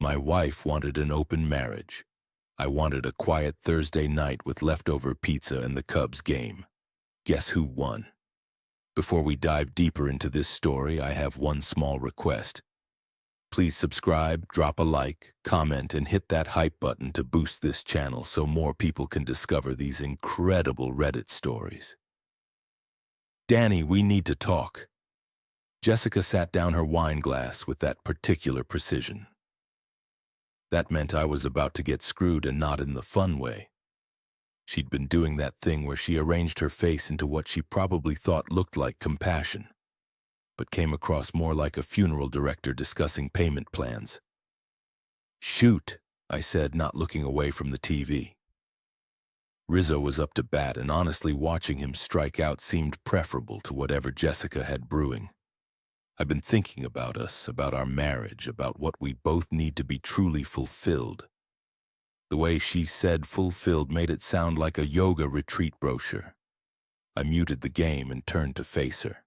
My wife wanted an open marriage. I wanted a quiet Thursday night with leftover pizza and the Cubs game. Guess who won? Before we dive deeper into this story, I have one small request. Please subscribe, drop a like, comment, and hit that hype button to boost this channel so more people can discover these incredible Reddit stories. Danny, we need to talk. Jessica sat down her wine glass with that particular precision. That meant I was about to get screwed, and not in the fun way. She'd been doing that thing where she arranged her face into what she probably thought looked like compassion, but came across more like a funeral director discussing payment plans. "Shoot," I said, not looking away from the TV. Rizzo was up to bat, and honestly, watching him strike out seemed preferable to whatever Jessica had brewing. I've been thinking about us, about our marriage, about what we both need to be truly fulfilled. The way she said fulfilled made it sound like a yoga retreat brochure. I muted the game and turned to face her.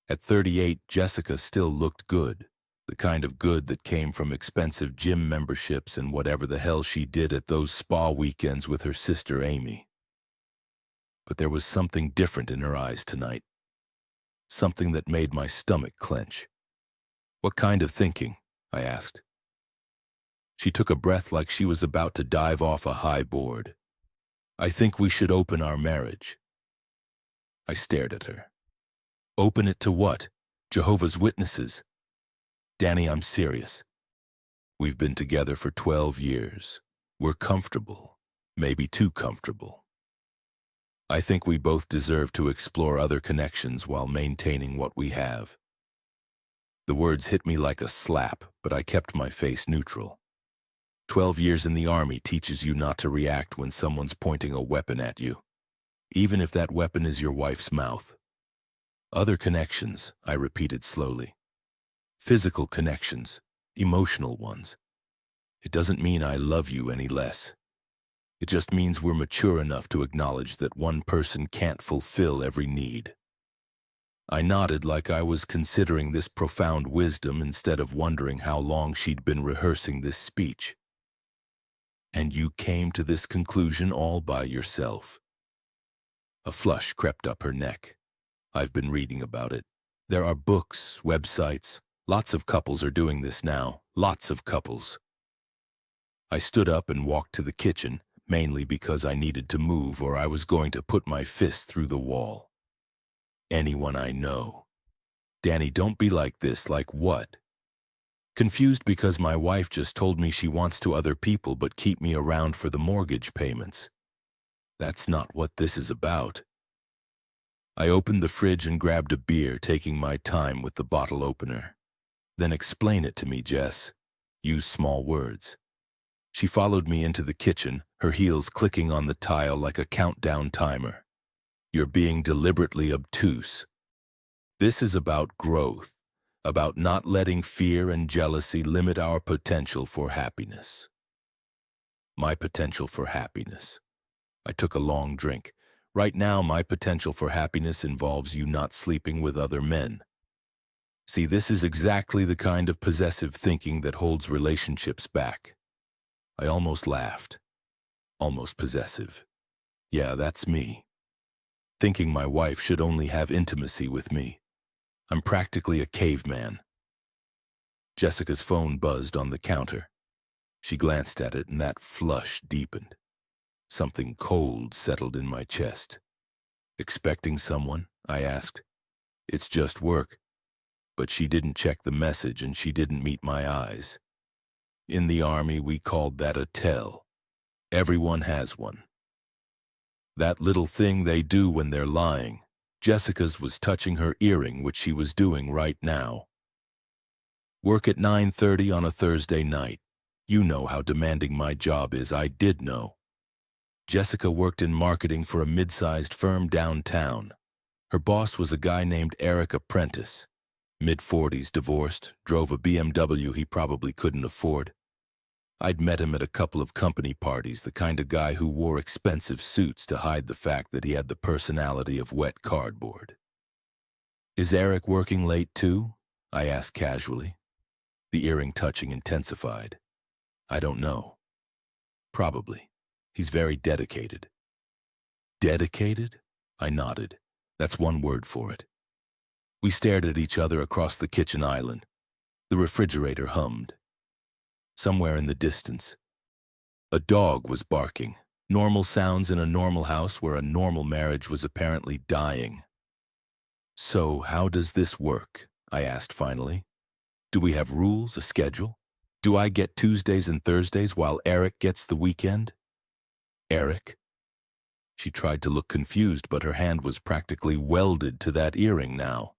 At 38, Jessica still looked good, the kind of good that came from expensive gym memberships and whatever the hell she did at those spa weekends with her sister Amy. But there was something different in her eyes tonight. Something that made my stomach clench. "What kind of thinking?" I asked. She took a breath like she was about to dive off a high board. "I think we should open our marriage." I stared at her. "Open it to what? Jehovah's Witnesses?" "Danny, I'm serious. We've been together for 12 years. We're comfortable, maybe too comfortable. I think we both deserve to explore other connections while maintaining what we have." The words hit me like a slap, but I kept my face neutral. 12 years in the Army teaches you not to react when someone's pointing a weapon at you, even if that weapon is your wife's mouth. "Other connections," I repeated slowly. "Physical connections, emotional ones. It doesn't mean I love you any less. It just means we're mature enough to acknowledge that one person can't fulfill every need." I nodded like I was considering this profound wisdom instead of wondering how long she'd been rehearsing this speech. "And you came to this conclusion all by yourself?" A flush crept up her neck. "I've been reading about it. There are books, websites. Lots of couples are doing this now. Lots of couples." I stood up and walked to the kitchen, mainly because I needed to move or I was going to put my fist through the wall. "Anyone I know." "Danny, don't be like this." "Like what?" "Confused because my wife just told me she wants to other people but keep me around for the mortgage payments. That's not what this is about." I opened the fridge and grabbed a beer, taking my time with the bottle opener. "Then explain it to me, Jess. Use small words." She followed me into the kitchen, her heels clicking on the tile like a countdown timer. "You're being deliberately obtuse. This is about growth, about not letting fear and jealousy limit our potential for happiness." My potential for happiness. I took a long drink. Right now, my potential for happiness involves you not sleeping with other men. See, this is exactly the kind of possessive thinking that holds relationships back. I almost laughed. Almost possessive. Yeah, that's me. Thinking my wife should only have intimacy with me. I'm practically a caveman. Jessica's phone buzzed on the counter. She glanced at it and that flush deepened. Something cold settled in my chest. "Expecting someone?" I asked. "It's just work." But she didn't check the message and she didn't meet my eyes. In the Army, we called that a tell. Everyone has one. That little thing they do when they're lying. Jessica's was touching her earring, which she was doing right now. "Work at 9:30 on a Thursday night. You know how demanding my job is." I did know. Jessica worked in marketing for a mid-sized firm downtown. Her boss was a guy named Eric Apprentice. Mid-40s, divorced, drove a BMW he probably couldn't afford. I'd met him at a couple of company parties, the kind of guy who wore expensive suits to hide the fact that he had the personality of wet cardboard. "Is Eric working late too?" I asked casually. The earring touching intensified. I don't know. Probably. He's very dedicated. Dedicated? I nodded. That's one word for it. We stared at each other across the kitchen island. The refrigerator hummed. Somewhere in the distance, a dog was barking. Normal sounds in a normal house where a normal marriage was apparently dying. So, how does this work? I asked finally. Do we have rules, a schedule? Do I get Tuesdays and Thursdays while Eric gets the weekend? Eric? She tried to look confused, but her hand was practically welded to that earring now.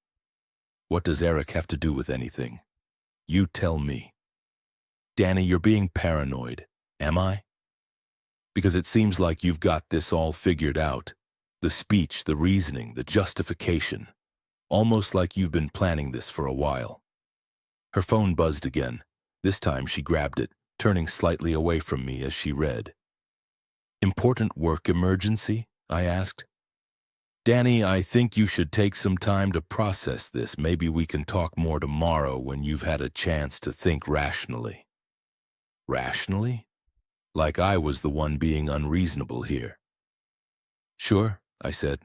What does Eric have to do with anything? You tell me. Danny, you're being paranoid. Am I? Because it seems like you've got this all figured out. The speech, the reasoning, the justification. Almost like you've been planning this for a while. Her phone buzzed again. This time she grabbed it, turning slightly away from me as she read. Important work emergency? I asked. Danny, I think you should take some time to process this. Maybe we can talk more tomorrow when you've had a chance to think rationally. Rationally? Like I was the one being unreasonable here. Sure, I said.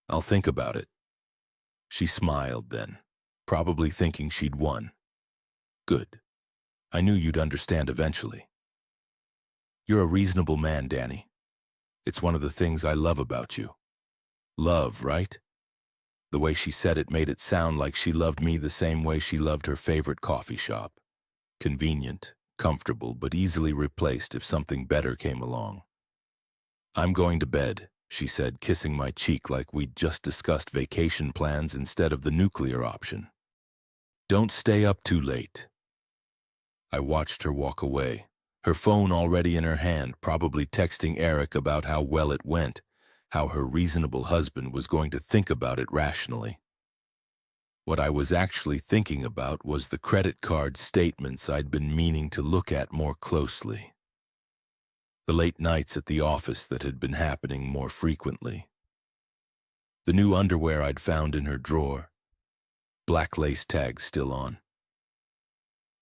I'll think about it. She smiled then, probably thinking she'd won. Good. I knew you'd understand eventually. You're a reasonable man, Danny. It's one of the things I love about you. Love, right? The way she said it made it sound like she loved me the same way she loved her favorite coffee shop. Convenient, comfortable, but easily replaced if something better came along. I'm going to bed, she said, kissing my cheek like we'd just discussed vacation plans instead of the nuclear option. Don't stay up too late. I watched her walk away, her phone already in her hand, probably texting Eric about how well it went, how her reasonable husband was going to think about it rationally. What I was actually thinking about was the credit card statements I'd been meaning to look at more closely. The late nights at the office that had been happening more frequently. The new underwear I'd found in her drawer. Black lace tags still on.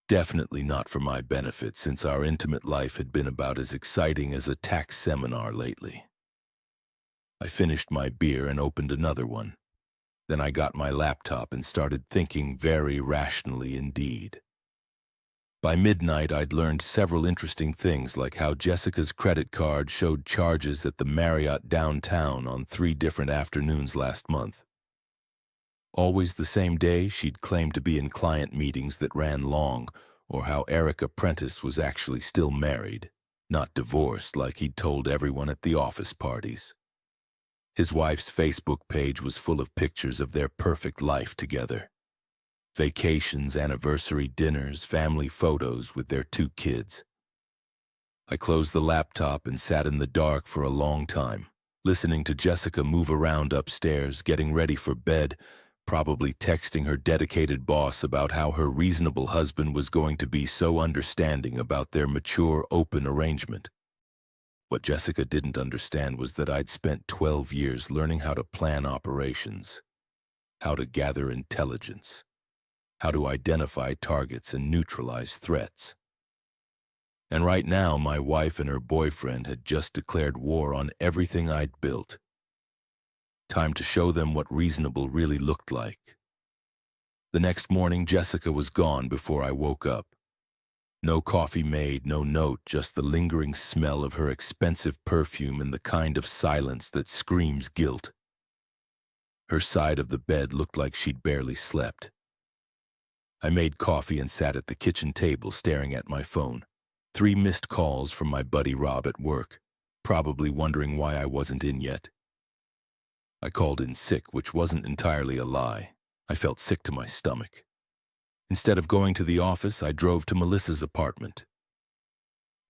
Definitely not for my benefit, since our intimate life had been about as exciting as a tax seminar lately. I finished my beer and opened another one. Then I got my laptop and started thinking very rationally indeed. By midnight, I'd learned several interesting things, like how Jessica's credit card showed charges at the Marriott downtown on 3 different afternoons last month. Always the same day, she'd claimed to be in client meetings that ran long, or how Eric Apprentice was actually still married, not divorced like he'd told everyone at the office parties. His wife's Facebook page was full of pictures of their perfect life together. Vacations, anniversary dinners, family photos with their 2 kids. I closed the laptop and sat in the dark for a long time, listening to Jessica move around upstairs, getting ready for bed, probably texting her dedicated boss about how her reasonable husband was going to be so understanding about their mature, open arrangement. What Jessica didn't understand was that I'd spent 12 years learning how to plan operations, how to gather intelligence, how to identify targets and neutralize threats. And right now, my wife and her boyfriend had just declared war on everything I'd built. Time to show them what reasonable really looked like. The next morning, Jessica was gone before I woke up. No coffee made, no note, just the lingering smell of her expensive perfume and the kind of silence that screams guilt. Her side of the bed looked like she'd barely slept. I made coffee and sat at the kitchen table staring at my phone. 3 missed calls from my buddy Rob at work, probably wondering why I wasn't in yet. I called in sick, which wasn't entirely a lie. I felt sick to my stomach. Instead of going to the office, I drove to Melissa's apartment.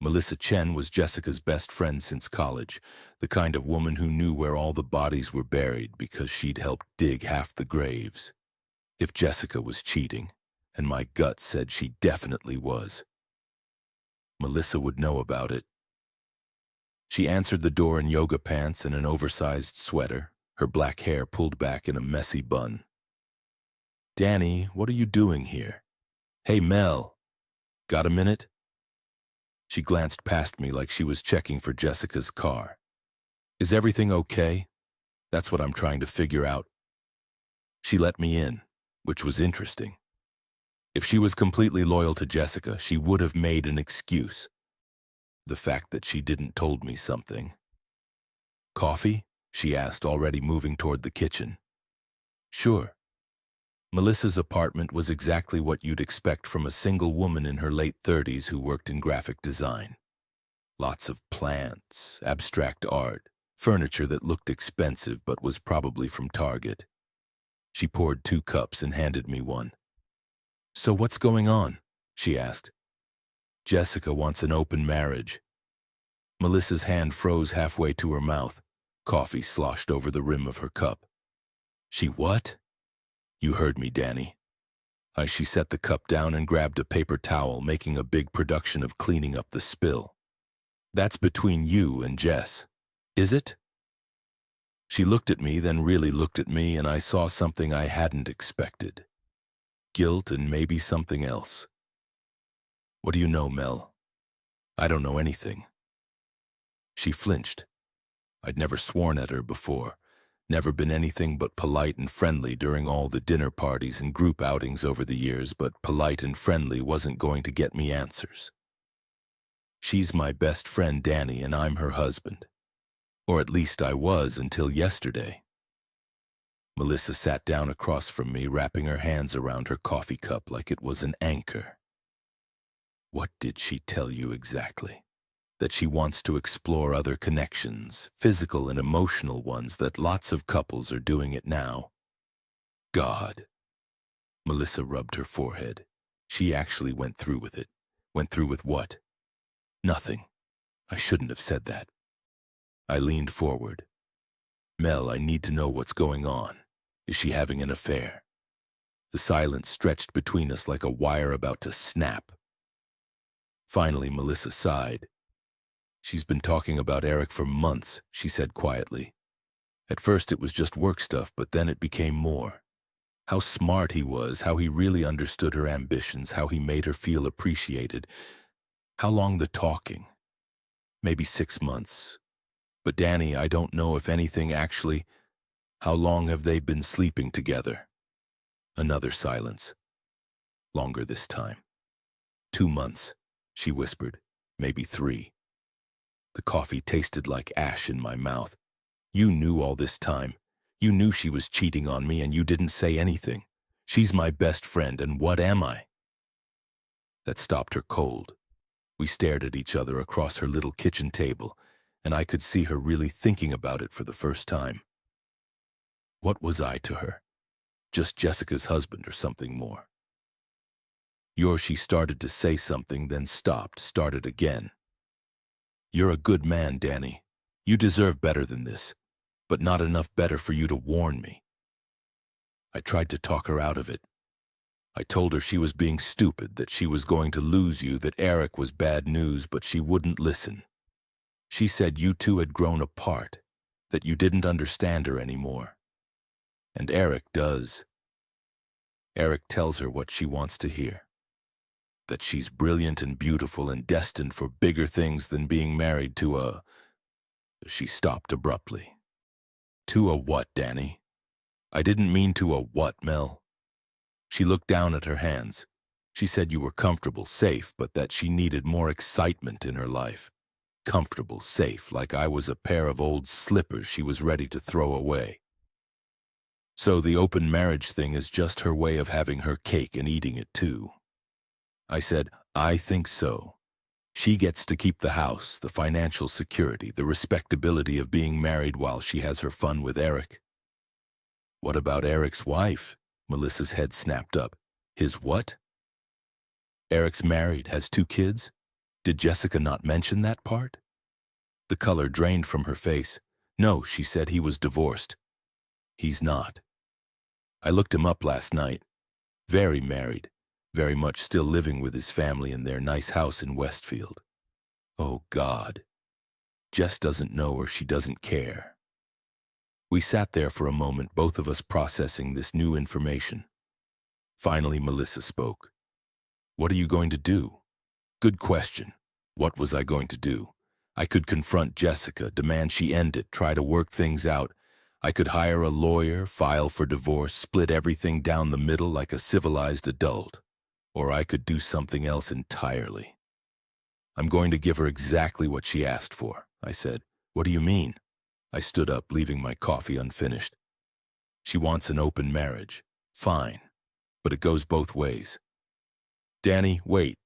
Melissa Chen was Jessica's best friend since college, the kind of woman who knew where all the bodies were buried because she'd helped dig half the graves. If Jessica was cheating, and my gut said she definitely was, Melissa would know about it. She answered the door in yoga pants and an oversized sweater, her black hair pulled back in a messy bun. Danny, what are you doing here? Hey, Mel. Got a minute? She glanced past me like she was checking for Jessica's car. Is everything okay? That's what I'm trying to figure out. She let me in, which was interesting. If she was completely loyal to Jessica, she would have made an excuse. The fact that she didn't told me something. Coffee? She asked, already moving toward the kitchen. Sure. Melissa's apartment was exactly what you'd expect from a single woman in her late 30s who worked in graphic design. Lots of plants, abstract art, furniture that looked expensive but was probably from Target. She poured 2 cups and handed me one. So what's going on? She asked. Jessica wants an open marriage. Melissa's hand froze halfway to her mouth. Coffee sloshed over the rim of her cup. She what? You heard me, Danny. She set the cup down and grabbed a paper towel, making a big production of cleaning up the spill. That's between you and Jess. Is it? She looked at me, then really looked at me, and I saw something I hadn't expected. Guilt and maybe something else. What do you know, Mel? I don't know anything. She flinched. I'd never sworn at her before, never been anything but polite and friendly during all the dinner parties and group outings over the years, but polite and friendly wasn't going to get me answers. She's my best friend, Danny, and I'm her husband. Or at least I was until yesterday. Melissa sat down across from me, wrapping her hands around her coffee cup like it was an anchor. What did she tell you exactly? That she wants to explore other connections, physical and emotional ones, that lots of couples are doing it now. God. Melissa rubbed her forehead. She actually went through with it. Went through with what? Nothing. I shouldn't have said that. I leaned forward. Mel, I need to know what's going on. Is she having an affair? The silence stretched between us like a wire about to snap. Finally, Melissa sighed. She's been talking about Eric for months, she said quietly. At first it was just work stuff, but then it became more. How smart he was, how he really understood her ambitions, how he made her feel appreciated. How long the talking? Maybe 6 months. But Danny, I don't know if anything actually. How long have they been sleeping together? Another silence. Longer this time. 2 months, she whispered. Maybe 3. The coffee tasted like ash in my mouth. You knew all this time. You knew she was cheating on me and you didn't say anything. She's my best friend, and what am I? That stopped her cold. We stared at each other across her little kitchen table, and I could see her really thinking about it for the first time. What was I to her? Just Jessica's husband or something more? She started to say something, then stopped, started again. You're a good man, Danny. You deserve better than this, but not enough better for you to warn me. I tried to talk her out of it. I told her she was being stupid, that she was going to lose you, that Eric was bad news, but she wouldn't listen. She said you two had grown apart, that you didn't understand her anymore. And Eric does. Eric tells her what she wants to hear. That she's brilliant and beautiful and destined for bigger things than being married to a... She stopped abruptly. To a what, Danny? I didn't mean to a what, Mel. She looked down at her hands. She said you were comfortable, safe, but that she needed more excitement in her life. Comfortable, safe, like I was a pair of old slippers she was ready to throw away. So the open marriage thing is just her way of having her cake and eating it too. I said, I think so. She gets to keep the house, the financial security, the respectability of being married while she has her fun with Eric. What about Eric's wife? Melissa's head snapped up. His what? Eric's married, has 2 kids? Did Jessica not mention that part? The color drained from her face. No, she said he was divorced. He's not. I looked him up last night. Very married. Very much still living with his family in their nice house in Westfield. Oh, God. Jess doesn't know or she doesn't care. We sat there for a moment, both of us processing this new information. Finally, Melissa spoke. What are you going to do? Good question. What was I going to do? I could confront Jessica, demand she end it, try to work things out. I could hire a lawyer, file for divorce, split everything down the middle like a civilized adult. Or I could do something else entirely. I'm going to give her exactly what she asked for, I said. What do you mean? I stood up, leaving my coffee unfinished. She wants an open marriage. Fine. But it goes both ways. Danny, wait.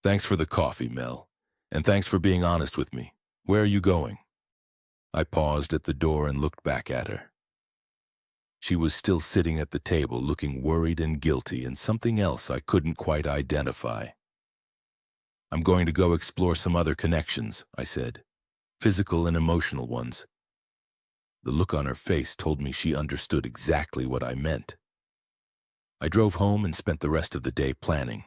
Thanks for the coffee, Mel. And thanks for being honest with me. Where are you going? I paused at the door and looked back at her. She was still sitting at the table, looking worried and guilty, and something else I couldn't quite identify. I'm going to go explore some other connections, I said. Physical and emotional ones. The look on her face told me she understood exactly what I meant. I drove home and spent the rest of the day planning.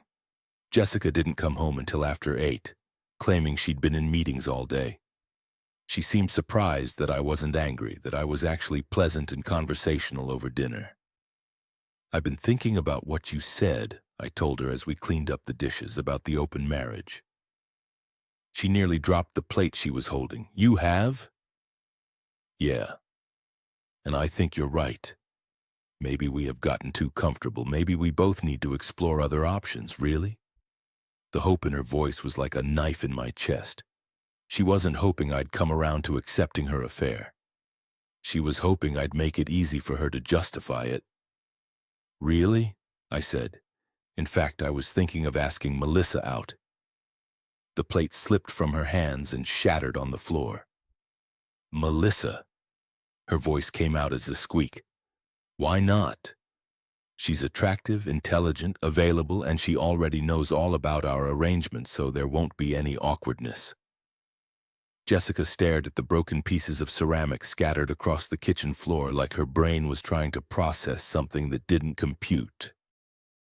Jessica didn't come home until after 8, claiming she'd been in meetings all day. She seemed surprised that I wasn't angry, that I was actually pleasant and conversational over dinner. I've been thinking about what you said, I told her as we cleaned up the dishes, about the open marriage. She nearly dropped the plate she was holding. You have? Yeah. And I think you're right. Maybe we have gotten too comfortable. Maybe we both need to explore other options, really? The hope in her voice was like a knife in my chest. She wasn't hoping I'd come around to accepting her affair. She was hoping I'd make it easy for her to justify it. Really? I said. In fact, I was thinking of asking Melissa out. The plate slipped from her hands and shattered on the floor. Melissa. Her voice came out as a squeak. Why not? She's attractive, intelligent, available, and she already knows all about our arrangement, so there won't be any awkwardness. Jessica stared at the broken pieces of ceramic scattered across the kitchen floor like her brain was trying to process something that didn't compute.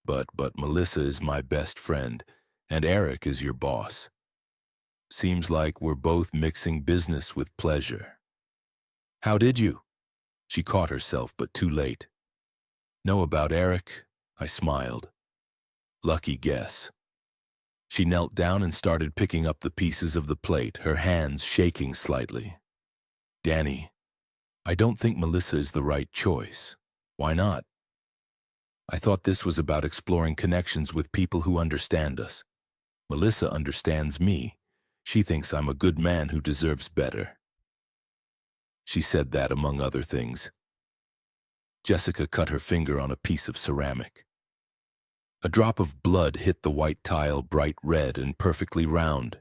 But Melissa is my best friend, and Eric is your boss. Seems like we're both mixing business with pleasure. How did you? She caught herself, but too late. Know about Eric? I smiled. Lucky guess. She knelt down and started picking up the pieces of the plate, her hands shaking slightly. Danny, I don't think Melissa is the right choice. Why not? I thought this was about exploring connections with people who understand us. Melissa understands me. She thinks I'm a good man who deserves better. She said that among other things. Jessica cut her finger on a piece of ceramic. A drop of blood hit the white tile, bright red and perfectly round.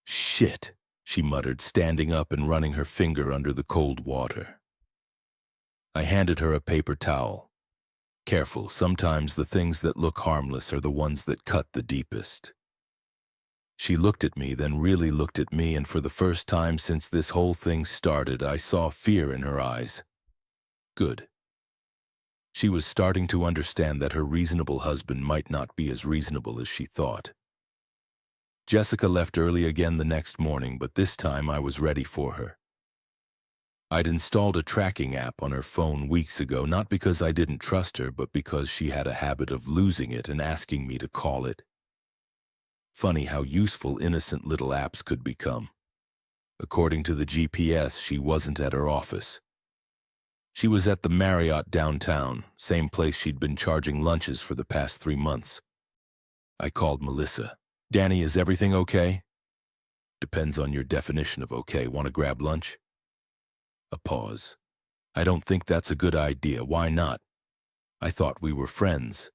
Shit, she muttered, standing up and running her finger under the cold water. I handed her a paper towel. Careful, sometimes the things that look harmless are the ones that cut the deepest. She looked at me, then really looked at me, and for the first time since this whole thing started, I saw fear in her eyes. Good. She was starting to understand that her reasonable husband might not be as reasonable as she thought. Jessica left early again the next morning, but this time I was ready for her. I'd installed a tracking app on her phone weeks ago, not because I didn't trust her, but because she had a habit of losing it and asking me to call it. Funny how useful innocent little apps could become. According to the GPS, she wasn't at her office. She was at the Marriott downtown, same place she'd been charging lunches for the past 3 months. I called Melissa. Danny, is everything okay? Depends on your definition of okay. Want to grab lunch? A pause. I don't think that's a good idea. Why not? I thought we were friends.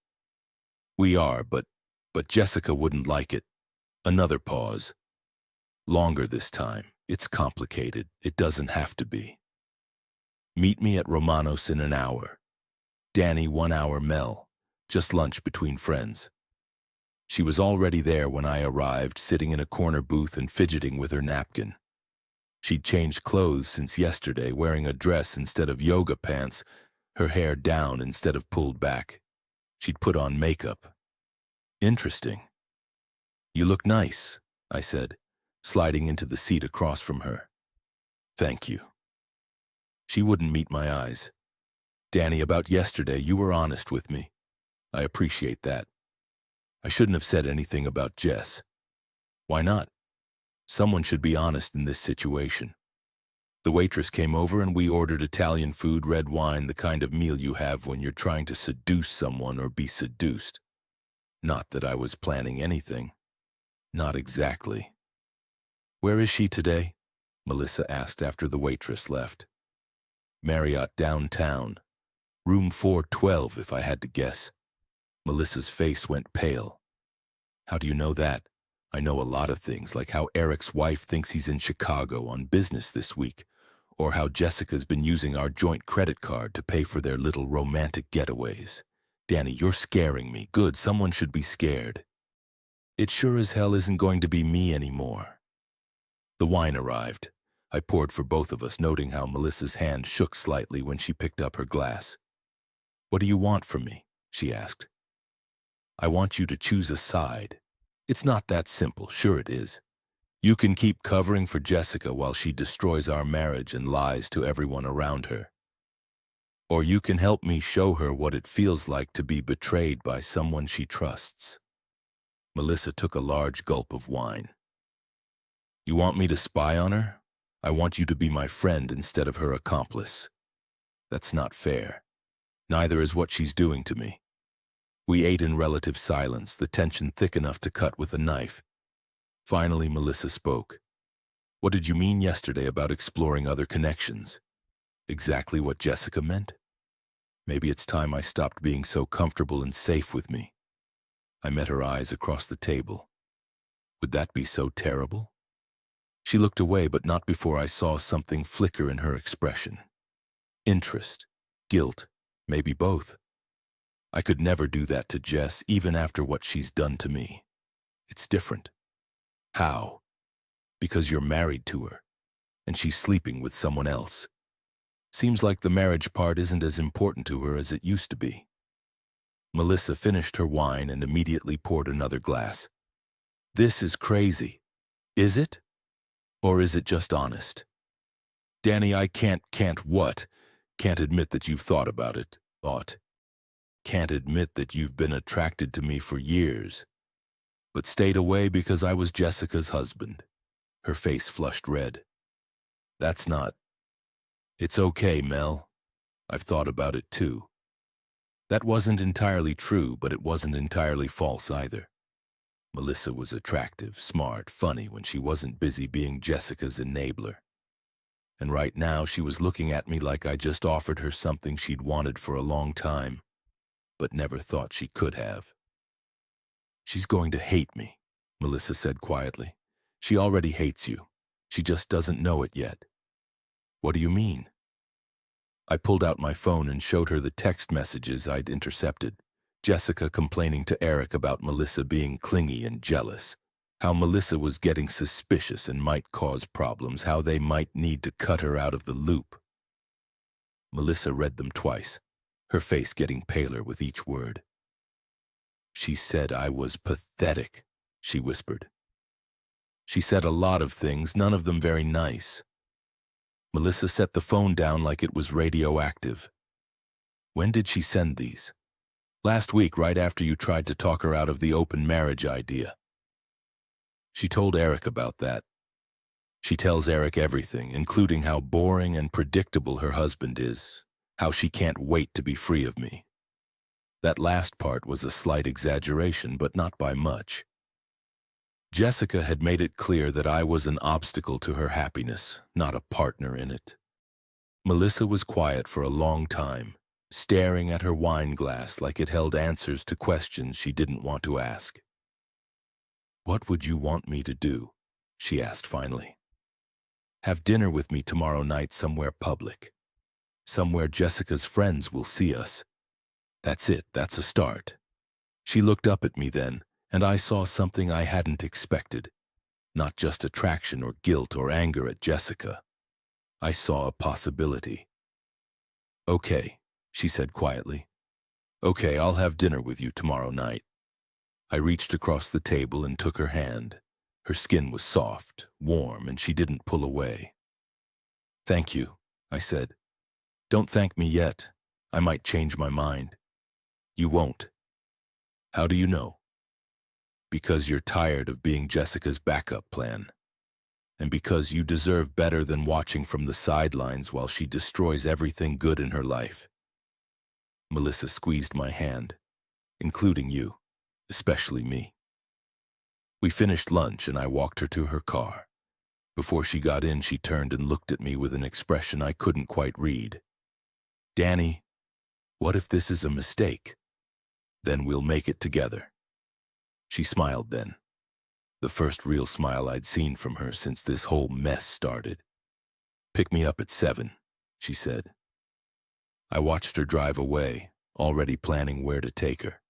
We are, but Jessica wouldn't like it. Another pause. Longer this time. It's complicated. It doesn't have to be. Meet me at Romanos in an hour. Danny, 1 hour, Mel. Just lunch between friends. She was already there when I arrived, sitting in a corner booth and fidgeting with her napkin. She'd changed clothes since yesterday, wearing a dress instead of yoga pants, her hair down instead of pulled back. She'd put on makeup. Interesting. You look nice, I said, sliding into the seat across from her. Thank you. She wouldn't meet my eyes. Danny, about yesterday, you were honest with me. I appreciate that. I shouldn't have said anything about Jess. Why not? Someone should be honest in this situation. The waitress came over and we ordered Italian food, red wine, the kind of meal you have when you're trying to seduce someone or be seduced. Not that I was planning anything. Not exactly. Where is she today? Melissa asked after the waitress left. Marriott downtown. Room 412, if I had to guess. Melissa's face went pale. How do you know that? I know a lot of things, like how Eric's wife thinks he's in Chicago on business this week, or how Jessica's been using our joint credit card to pay for their little romantic getaways. Danny, you're scaring me. Good, someone should be scared. It sure as hell isn't going to be me anymore. The wine arrived. I poured for both of us, noting how Melissa's hand shook slightly when she picked up her glass. What do you want from me? She asked. I want you to choose a side. It's not that simple, sure it is. You can keep covering for Jessica while she destroys our marriage and lies to everyone around her. Or you can help me show her what it feels like to be betrayed by someone she trusts. Melissa took a large gulp of wine. You want me to spy on her? I want you to be my friend instead of her accomplice. That's not fair. Neither is what she's doing to me. We ate in relative silence, the tension thick enough to cut with a knife. Finally, Melissa spoke. What did you mean yesterday about exploring other connections? Exactly what Jessica meant? Maybe it's time I stopped being so comfortable and safe with me. I met her eyes across the table. Would that be so terrible? She looked away, but not before I saw something flicker in her expression. Interest, guilt, maybe both. I could never do that to Jess, even after what she's done to me. It's different. How? Because you're married to her, and she's sleeping with someone else. Seems like the marriage part isn't as important to her as it used to be. Melissa finished her wine and immediately poured another glass. This is crazy. Is it? Or is it just honest? Danny, I can't what? Can't admit that you've thought about it. Can't admit that you've been attracted to me for years, but stayed away because I was Jessica's husband. Her face flushed red. That's not. It's okay, Mel. I've thought about it too. That wasn't entirely true, but it wasn't entirely false either. Melissa was attractive, smart, funny when she wasn't busy being Jessica's enabler. And right now she was looking at me like I just offered her something she'd wanted for a long time, but never thought she could have. She's going to hate me, Melissa said quietly. She already hates you. She just doesn't know it yet. What do you mean? I pulled out my phone and showed her the text messages I'd intercepted. Jessica complaining to Eric about Melissa being clingy and jealous. How Melissa was getting suspicious and might cause problems. How they might need to cut her out of the loop. Melissa read them twice, her face getting paler with each word. She said I was pathetic, she whispered. She said a lot of things, none of them very nice. Melissa set the phone down like it was radioactive. When did she send these? Last week, right after you tried to talk her out of the open marriage idea. She told Eric about that. She tells Eric everything, including how boring and predictable her husband is, how she can't wait to be free of me. That last part was a slight exaggeration, but not by much. Jessica had made it clear that I was an obstacle to her happiness, not a partner in it. Melissa was quiet for a long time, staring at her wine glass like it held answers to questions she didn't want to ask. What would you want me to do? She asked finally. Have dinner with me tomorrow night somewhere public. Somewhere Jessica's friends will see us. That's it, that's a start. She looked up at me then, and I saw something I hadn't expected. Not just attraction or guilt or anger at Jessica. I saw a possibility. Okay, she said quietly. Okay, I'll have dinner with you tomorrow night. I reached across the table and took her hand. Her skin was soft, warm, and she didn't pull away. Thank you, I said. Don't thank me yet. I might change my mind. You won't. How do you know? Because you're tired of being Jessica's backup plan. And because you deserve better than watching from the sidelines while she destroys everything good in her life. Melissa squeezed my hand, including you, especially me. We finished lunch and I walked her to her car. Before she got in, she turned and looked at me with an expression I couldn't quite read. Danny, what if this is a mistake? Then we'll make it together. She smiled then. The first real smile I'd seen from her since this whole mess started. Pick me up at 7, she said. I watched her drive away, already planning where to take her.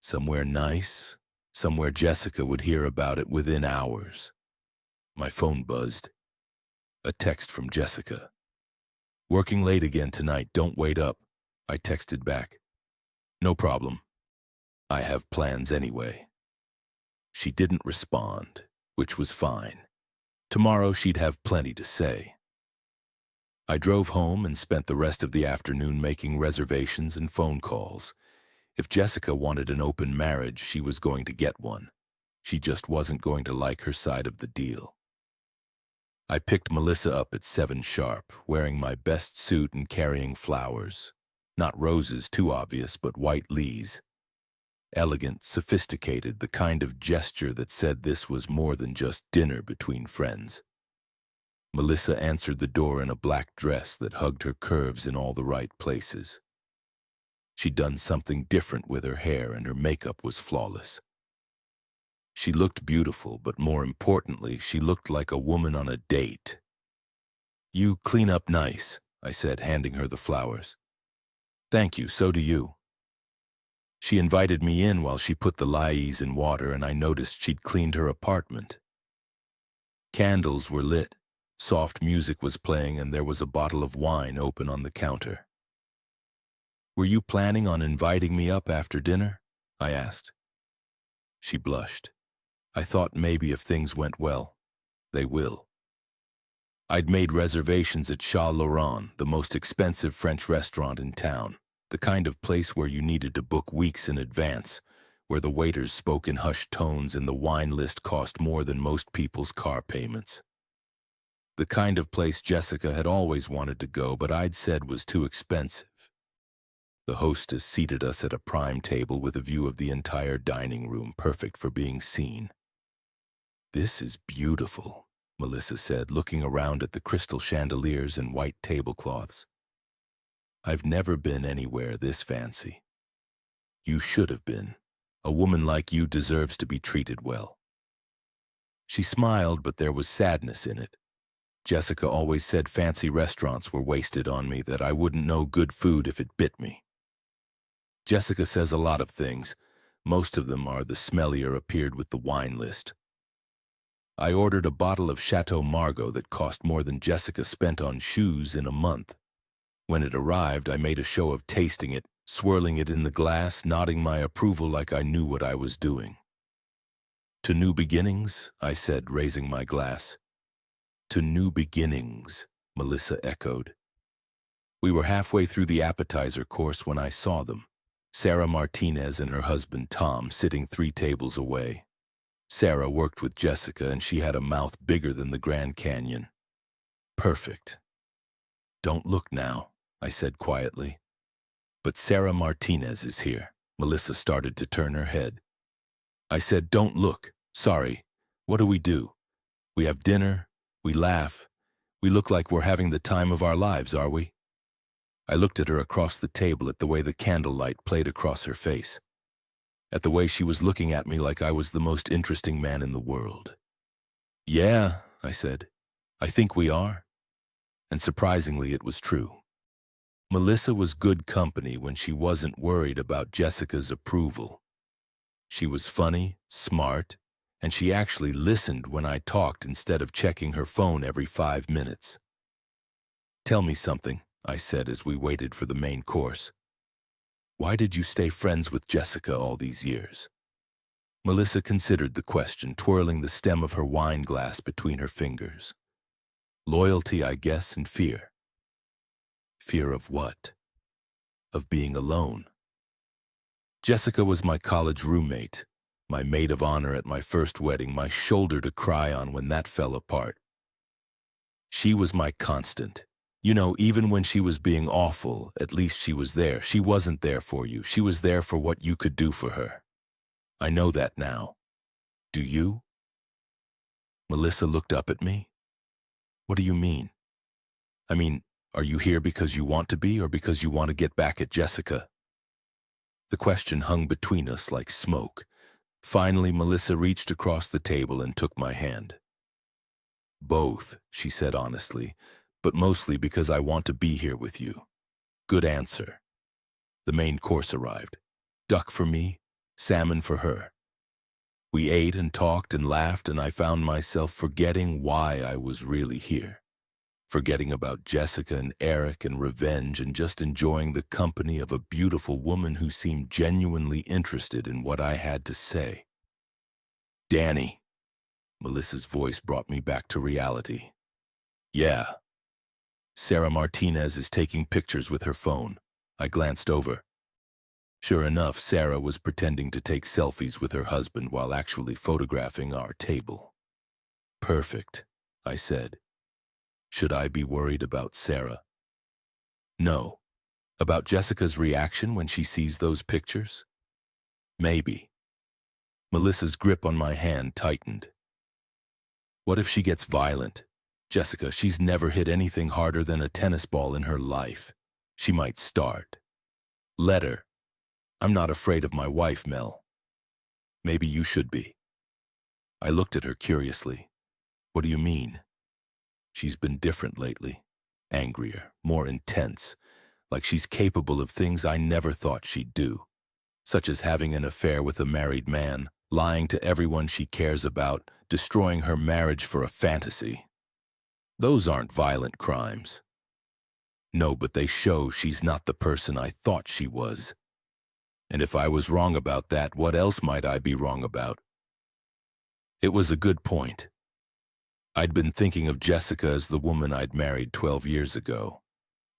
Somewhere nice, somewhere Jessica would hear about it within hours. My phone buzzed. A text from Jessica. Working late again tonight, don't wait up, I texted back. No problem. I have plans anyway. She didn't respond, which was fine. Tomorrow she'd have plenty to say. I drove home and spent the rest of the afternoon making reservations and phone calls. If Jessica wanted an open marriage, she was going to get one. She just wasn't going to like her side of the deal. I picked Melissa up at 7 sharp, wearing my best suit and carrying flowers. Not roses, too obvious, but white lees. Elegant, sophisticated, the kind of gesture that said this was more than just dinner between friends. Melissa answered the door in a black dress that hugged her curves in all the right places. She'd done something different with her hair and her makeup was flawless. She looked beautiful, but more importantly, she looked like a woman on a date. You clean up nice, I said, handing her the flowers. Thank you, so do you. She invited me in while she put the lilies in water and I noticed she'd cleaned her apartment. Candles were lit, soft music was playing and there was a bottle of wine open on the counter. Were you planning on inviting me up after dinner? I asked. She blushed. I thought maybe if things went well, they will. I'd made reservations at Chat Laurent, the most expensive French restaurant in town. The kind of place where you needed to book weeks in advance, where the waiters spoke in hushed tones and the wine list cost more than most people's car payments. The kind of place Jessica had always wanted to go, but I'd said was too expensive. The hostess seated us at a prime table with a view of the entire dining room, perfect for being seen. This is beautiful, Melissa said, looking around at the crystal chandeliers and white tablecloths. I've never been anywhere this fancy. You should have been. A woman like you deserves to be treated well. She smiled, but there was sadness in it. Jessica always said fancy restaurants were wasted on me, that I wouldn't know good food if it bit me. Jessica says a lot of things. Most of them are the smellier appeared with the wine list. I ordered a bottle of Chateau Margaux that cost more than Jessica spent on shoes in a month. When it arrived, I made a show of tasting it, swirling it in the glass, nodding my approval like I knew what I was doing. To new beginnings, I said, raising my glass. To new beginnings, Melissa echoed. We were halfway through the appetizer course when I saw them. Sarah Martinez and her husband Tom sitting 3 tables away. Sarah worked with Jessica and she had a mouth bigger than the Grand Canyon. Perfect. Don't look now, I said quietly. But Sarah Martinez is here. Melissa started to turn her head. I said, don't look. Sorry. What do? We have dinner. We laugh. We look like we're having the time of our lives, are we? I looked at her across the table at the way the candlelight played across her face. At the way she was looking at me like I was the most interesting man in the world. Yeah, I said. I think we are. And surprisingly, it was true. Melissa was good company when she wasn't worried about Jessica's approval. She was funny, smart, and she actually listened when I talked instead of checking her phone every 5 minutes. Tell me something, I said as we waited for the main course. Why did you stay friends with Jessica all these years? Melissa considered the question, twirling the stem of her wine glass between her fingers. Loyalty, I guess, and fear. Fear of what? Of being alone. Jessica was my college roommate. My maid of honor at my first wedding, my shoulder to cry on when that fell apart. She was my constant. You know, even when she was being awful, at least she was there. She wasn't there for you. She was there for what you could do for her. I know that now. Do you? Melissa looked up at me. What do you mean? I mean, are you here because you want to be or because you want to get back at Jessica? The question hung between us like smoke. Finally, Melissa reached across the table and took my hand. Both, she said honestly, but mostly because I want to be here with you. Good answer. The main course arrived. Duck for me, salmon for her. We ate and talked and laughed, and I found myself forgetting why I was really here. Forgetting about Jessica and Eric and revenge and just enjoying the company of a beautiful woman who seemed genuinely interested in what I had to say. Danny. Melissa's voice brought me back to reality. Yeah. Sarah Martinez is taking pictures with her phone. I glanced over. Sure enough, Sarah was pretending to take selfies with her husband while actually photographing our table. Perfect, I said. Should I be worried about Sarah? No. About Jessica's reaction when she sees those pictures? Maybe. Melissa's grip on my hand tightened. What if she gets violent? Jessica, she's never hit anything harder than a tennis ball in her life. She might start. Let her. I'm not afraid of my wife, Mel. Maybe you should be. I looked at her curiously. What do you mean? She's been different lately. Angrier, more intense. Like she's capable of things I never thought she'd do. Such as having an affair with a married man, lying to everyone she cares about, destroying her marriage for a fantasy. Those aren't violent crimes. No, but they show she's not the person I thought she was. And if I was wrong about that, what else might I be wrong about? It was a good point. I'd been thinking of Jessica as the woman I'd married 12 years ago.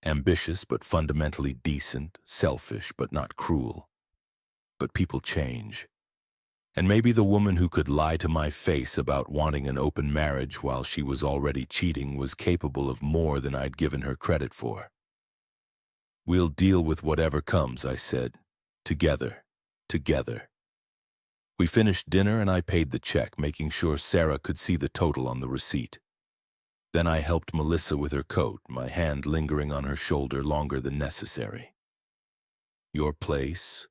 Ambitious but fundamentally decent, selfish but not cruel. But people change. And maybe the woman who could lie to my face about wanting an open marriage while she was already cheating was capable of more than I'd given her credit for. We'll deal with whatever comes, I said. Together. Together. We finished dinner and I paid the check, making sure Sarah could see the total on the receipt. Then I helped Melissa with her coat, my hand lingering on her shoulder longer than necessary. Your place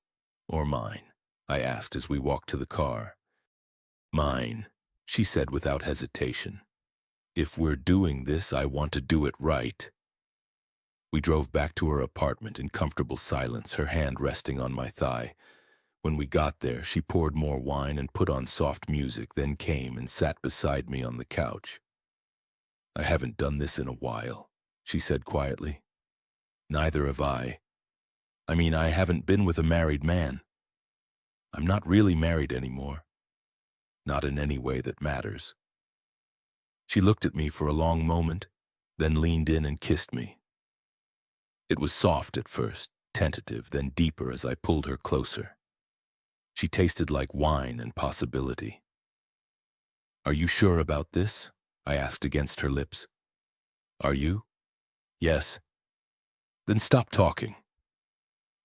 or mine? I asked as we walked to the car. Mine, she said without hesitation. If we're doing this, I want to do it right. We drove back to her apartment in comfortable silence, her hand resting on my thigh. When we got there, she poured more wine and put on soft music, then came and sat beside me on the couch. I haven't done this in a while, she said quietly. Neither have I. I mean, I haven't been with a married man. I'm not really married anymore. Not in any way that matters. She looked at me for a long moment, then leaned in and kissed me. It was soft at first, tentative, then deeper as I pulled her closer. She tasted like wine and possibility. Are you sure about this? I asked against her lips. Are you? Yes. Then stop talking.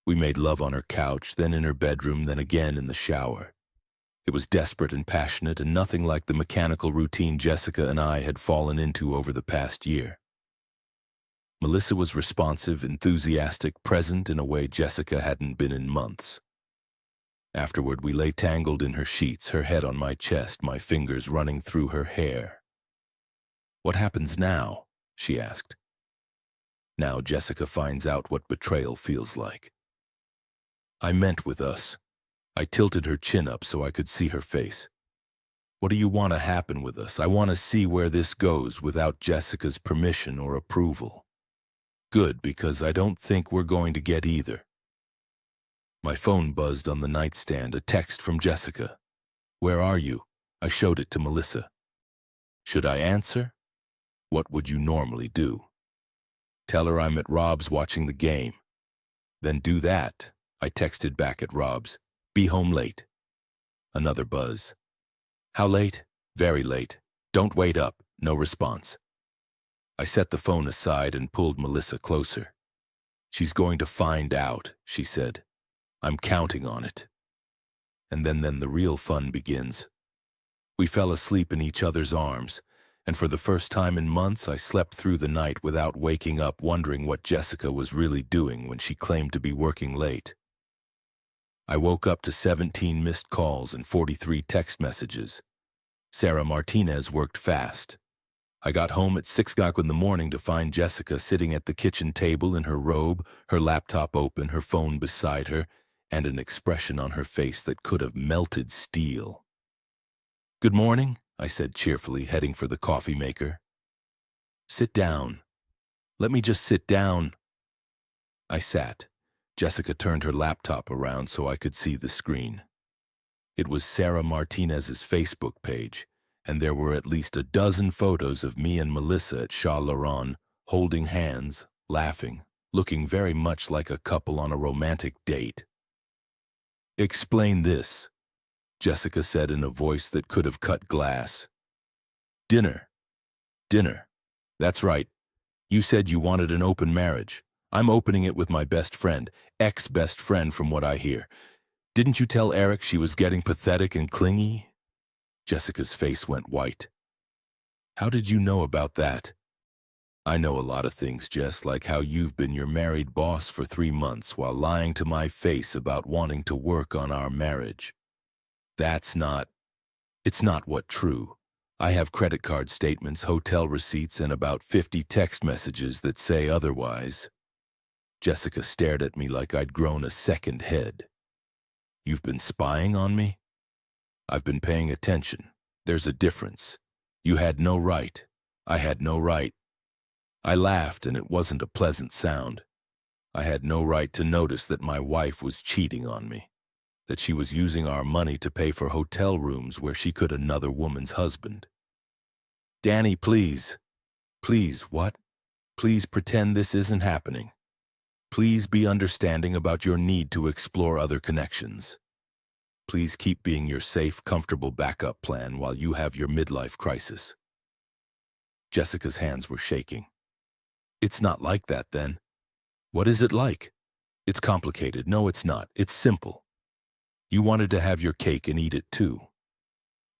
We made love on her couch, then in her bedroom, then again in the shower. It was desperate and passionate and nothing like the mechanical routine Jessica and I had fallen into over the past year. Melissa was responsive, enthusiastic, present in a way Jessica hadn't been in months. Afterward, we lay tangled in her sheets, her head on my chest, my fingers running through her hair. What happens now? She asked. Now Jessica finds out what betrayal feels like. I meant with us. I tilted her chin up so I could see her face. What do you want to happen with us? I want to see where this goes without Jessica's permission or approval. Good, because I don't think we're going to get either. My phone buzzed on the nightstand, a text from Jessica. Where are you? I showed it to Melissa. Should I answer? What would you normally do? Tell her I'm at Rob's watching the game. Then do that. I texted back at Rob's. Be home late. Another buzz. How late? Very late. Don't wait up. No response. I set the phone aside and pulled Melissa closer. She's going to find out, she said. I'm counting on it. And then the real fun begins. We fell asleep in each other's arms, and for the first time in months I slept through the night without waking up wondering what Jessica was really doing when she claimed to be working late. I woke up to 17 missed calls and 43 text messages. Sarah Martinez worked fast. I got home at 6 o'clock in the morning to find Jessica sitting at the kitchen table in her robe, her laptop open, her phone beside her, and an expression on her face that could have melted steel. Good morning, I said cheerfully, heading for the coffee maker. Sit down. Let me just sit down. I sat. Jessica turned her laptop around so I could see the screen. It was Sarah Martinez's Facebook page, and there were at least a dozen photos of me and Melissa at Chat Laurent, holding hands, laughing, looking very much like a couple on a romantic date. Explain this, Jessica said in a voice that could have cut glass. Dinner. That's right. You said you wanted an open marriage. I'm opening it with my best friend, ex-best friend from what I hear. Didn't you tell Eric she was getting pathetic and clingy? Jessica's face went white. How did you know about that? I know a lot of things, Jess, like how you've been your married boss for 3 months while lying to my face about wanting to work on our marriage. It's not what true. I have credit card statements, hotel receipts, and about 50 text messages that say otherwise. Jessica stared at me like I'd grown a second head. You've been spying on me? I've been paying attention. There's a difference. You had no right. I had no right. I laughed, and it wasn't a pleasant sound. I had no right to notice that my wife was cheating on me, that she was using our money to pay for hotel rooms where she could another woman's husband. Danny, please. Please, what? Please pretend this isn't happening. Please be understanding about your need to explore other connections. Please keep being your safe, comfortable backup plan while you have your midlife crisis. Jessica's hands were shaking. It's not like that, then. What is it like? It's complicated. No, it's not. It's simple. You wanted to have your cake and eat it too.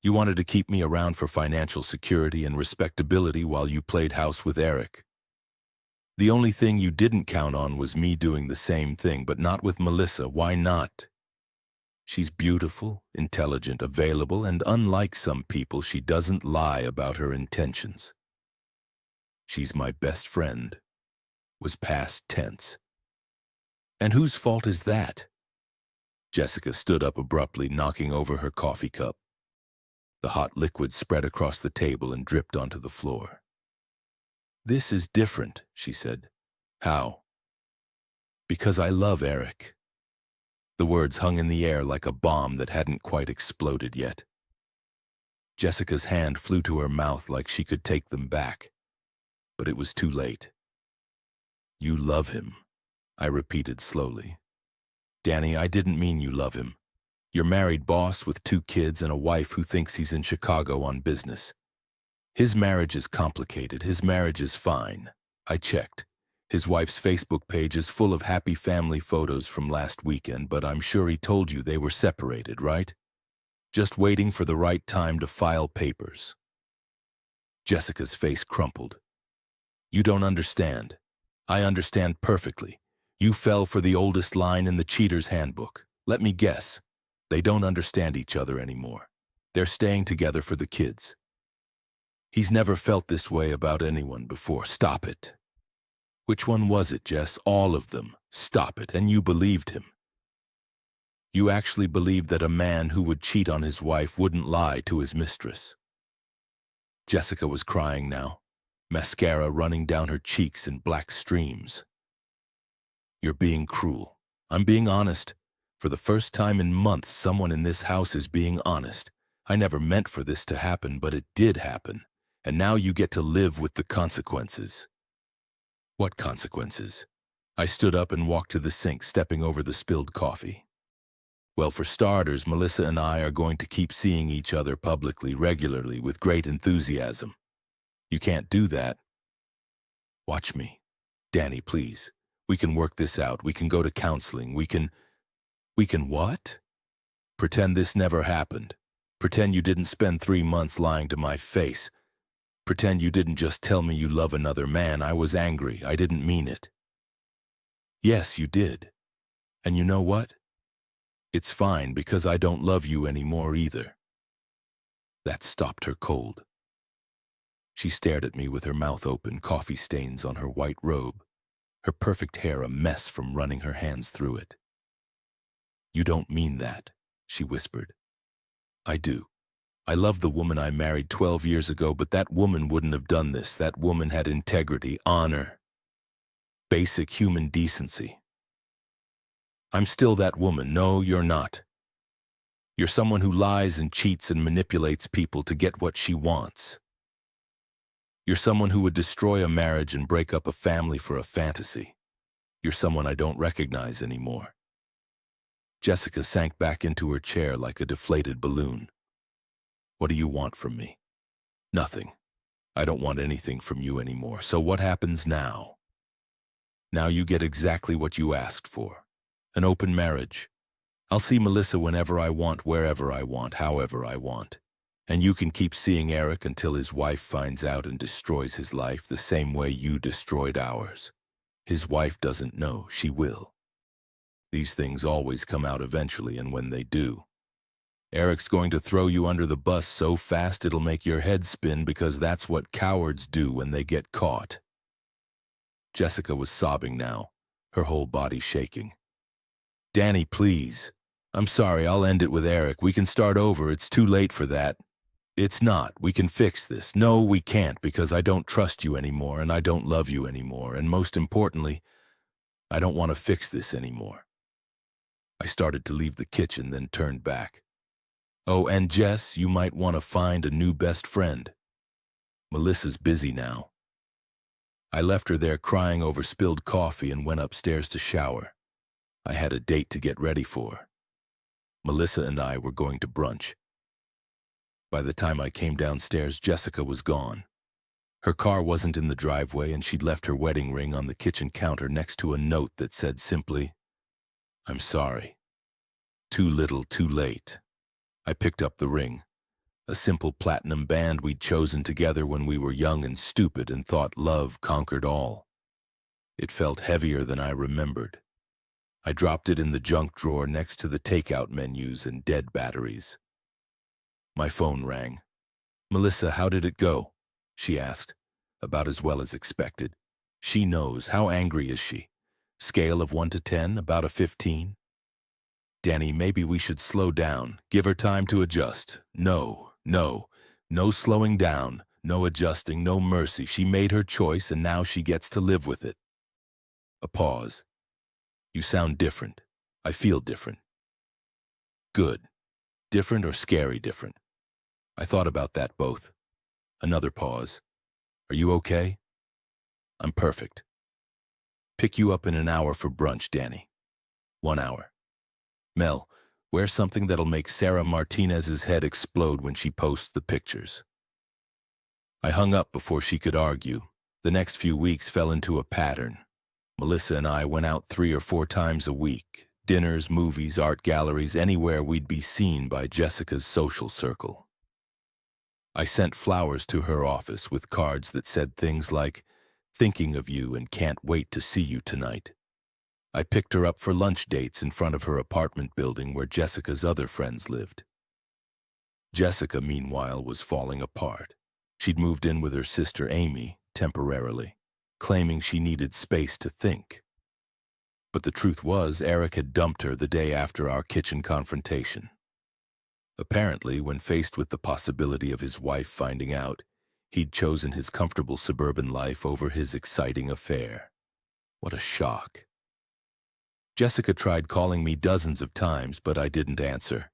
You wanted to keep me around for financial security and respectability while you played house with Eric. The only thing you didn't count on was me doing the same thing, but not with Melissa. Why not? She's beautiful, intelligent, available, and unlike some people, she doesn't lie about her intentions. She's my best friend. Was past tense. And whose fault is that? Jessica stood up abruptly, knocking over her coffee cup. The hot liquid spread across the table and dripped onto the floor. This is different, she said. How? Because I love Eric. The words hung in the air like a bomb that hadn't quite exploded yet. Jessica's hand flew to her mouth like she could take them back, but it was too late. You love him, I repeated slowly. Danny, I didn't mean you love him. Your married boss with 2 kids and a wife who thinks he's in Chicago on business. His marriage is complicated. His marriage is fine. I checked. His wife's Facebook page is full of happy family photos from last weekend, but I'm sure he told you they were separated, right? Just waiting for the right time to file papers. Jessica's face crumpled. You don't understand. I understand perfectly. You fell for the oldest line in the cheater's handbook. Let me guess. They don't understand each other anymore. They're staying together for the kids. He's never felt this way about anyone before. Stop it. Which one was it, Jess? All of them. Stop it. And you believed him. You actually believed that a man who would cheat on his wife wouldn't lie to his mistress. Jessica was crying now, mascara running down her cheeks in black streams. You're being cruel. I'm being honest. For the first time in months, someone in this house is being honest. I never meant for this to happen, but it did happen. And now you get to live with the consequences. What consequences? I stood up and walked to the sink, stepping over the spilled coffee. Well, for starters, Melissa and I are going to keep seeing each other publicly, regularly, with great enthusiasm. You can't do that. Watch me. Danny, please. We can work this out. We can go to counseling. We can what? Pretend this never happened. Pretend you didn't spend 3 months lying to my face. Pretend you didn't just tell me you love another man. I was angry. I didn't mean it. Yes, you did. And you know what? It's fine because I don't love you anymore either. That stopped her cold. She stared at me with her mouth open, coffee stains on her white robe, her perfect hair a mess from running her hands through it. You don't mean that, she whispered. I do. I love the woman I married 12 years ago, but that woman wouldn't have done this. That woman had integrity, honor, basic human decency. I'm still that woman. No, you're not. You're someone who lies and cheats and manipulates people to get what she wants. You're someone who would destroy a marriage and break up a family for a fantasy. You're someone I don't recognize anymore. Jessica sank back into her chair like a deflated balloon. What do you want from me? Nothing. I don't want anything from you anymore. So what happens now? Now you get exactly what you asked for. An open marriage. I'll see Melissa whenever I want, wherever I want, however I want. And you can keep seeing Eric until his wife finds out and destroys his life the same way you destroyed ours. His wife doesn't know. She will. These things always come out eventually, and when they do, Eric's going to throw you under the bus so fast it'll make your head spin, because that's what cowards do when they get caught. Jessica was sobbing now, her whole body shaking. Danny, please. I'm sorry, I'll end it with Eric. We can start over. It's too late for that. It's not. We can fix this. No, we can't, because I don't trust you anymore, and I don't love you anymore, and most importantly, I don't want to fix this anymore. I started to leave the kitchen, then turned back. Oh, and Jess, you might want to find a new best friend. Melissa's busy now. I left her there crying over spilled coffee and went upstairs to shower. I had a date to get ready for. Melissa and I were going to brunch. By the time I came downstairs, Jessica was gone. Her car wasn't in the driveway, and she'd left her wedding ring on the kitchen counter next to a note that said simply, I'm sorry. Too little, too late. I picked up the ring, a simple platinum band we'd chosen together when we were young and stupid and thought love conquered all. It felt heavier than I remembered. I dropped it in the junk drawer next to the takeout menus and dead batteries. My phone rang. Melissa, how did it go? She asked, about as well as expected. She knows. How angry is she? Scale of 1 to 10, about a 15? Danny, maybe we should slow down. Give her time to adjust. No slowing down, no adjusting, no mercy. She made her choice, and now she gets to live with it. A pause. You sound different. I feel different. Good. Different or scary different? I thought about that both. Another pause. Are you okay? I'm perfect. Pick you up in an hour for brunch, Danny. 1 hour. Mel, wear something that'll make Sarah Martinez's head explode when she posts the pictures. I hung up before she could argue. The next few weeks fell into a pattern. Melissa and I went out 3 or 4 times a week. Dinners, movies, art galleries, anywhere we'd be seen by Jessica's social circle. I sent flowers to her office with cards that said things like, thinking of you and can't wait to see you tonight. I picked her up for lunch dates in front of her apartment building where Jessica's other friends lived. Jessica, meanwhile, was falling apart. She'd moved in with her sister Amy, temporarily, claiming she needed space to think. But the truth was, Eric had dumped her the day after our kitchen confrontation. Apparently, when faced with the possibility of his wife finding out, he'd chosen his comfortable suburban life over his exciting affair. What a shock. Jessica tried calling me dozens of times, but I didn't answer.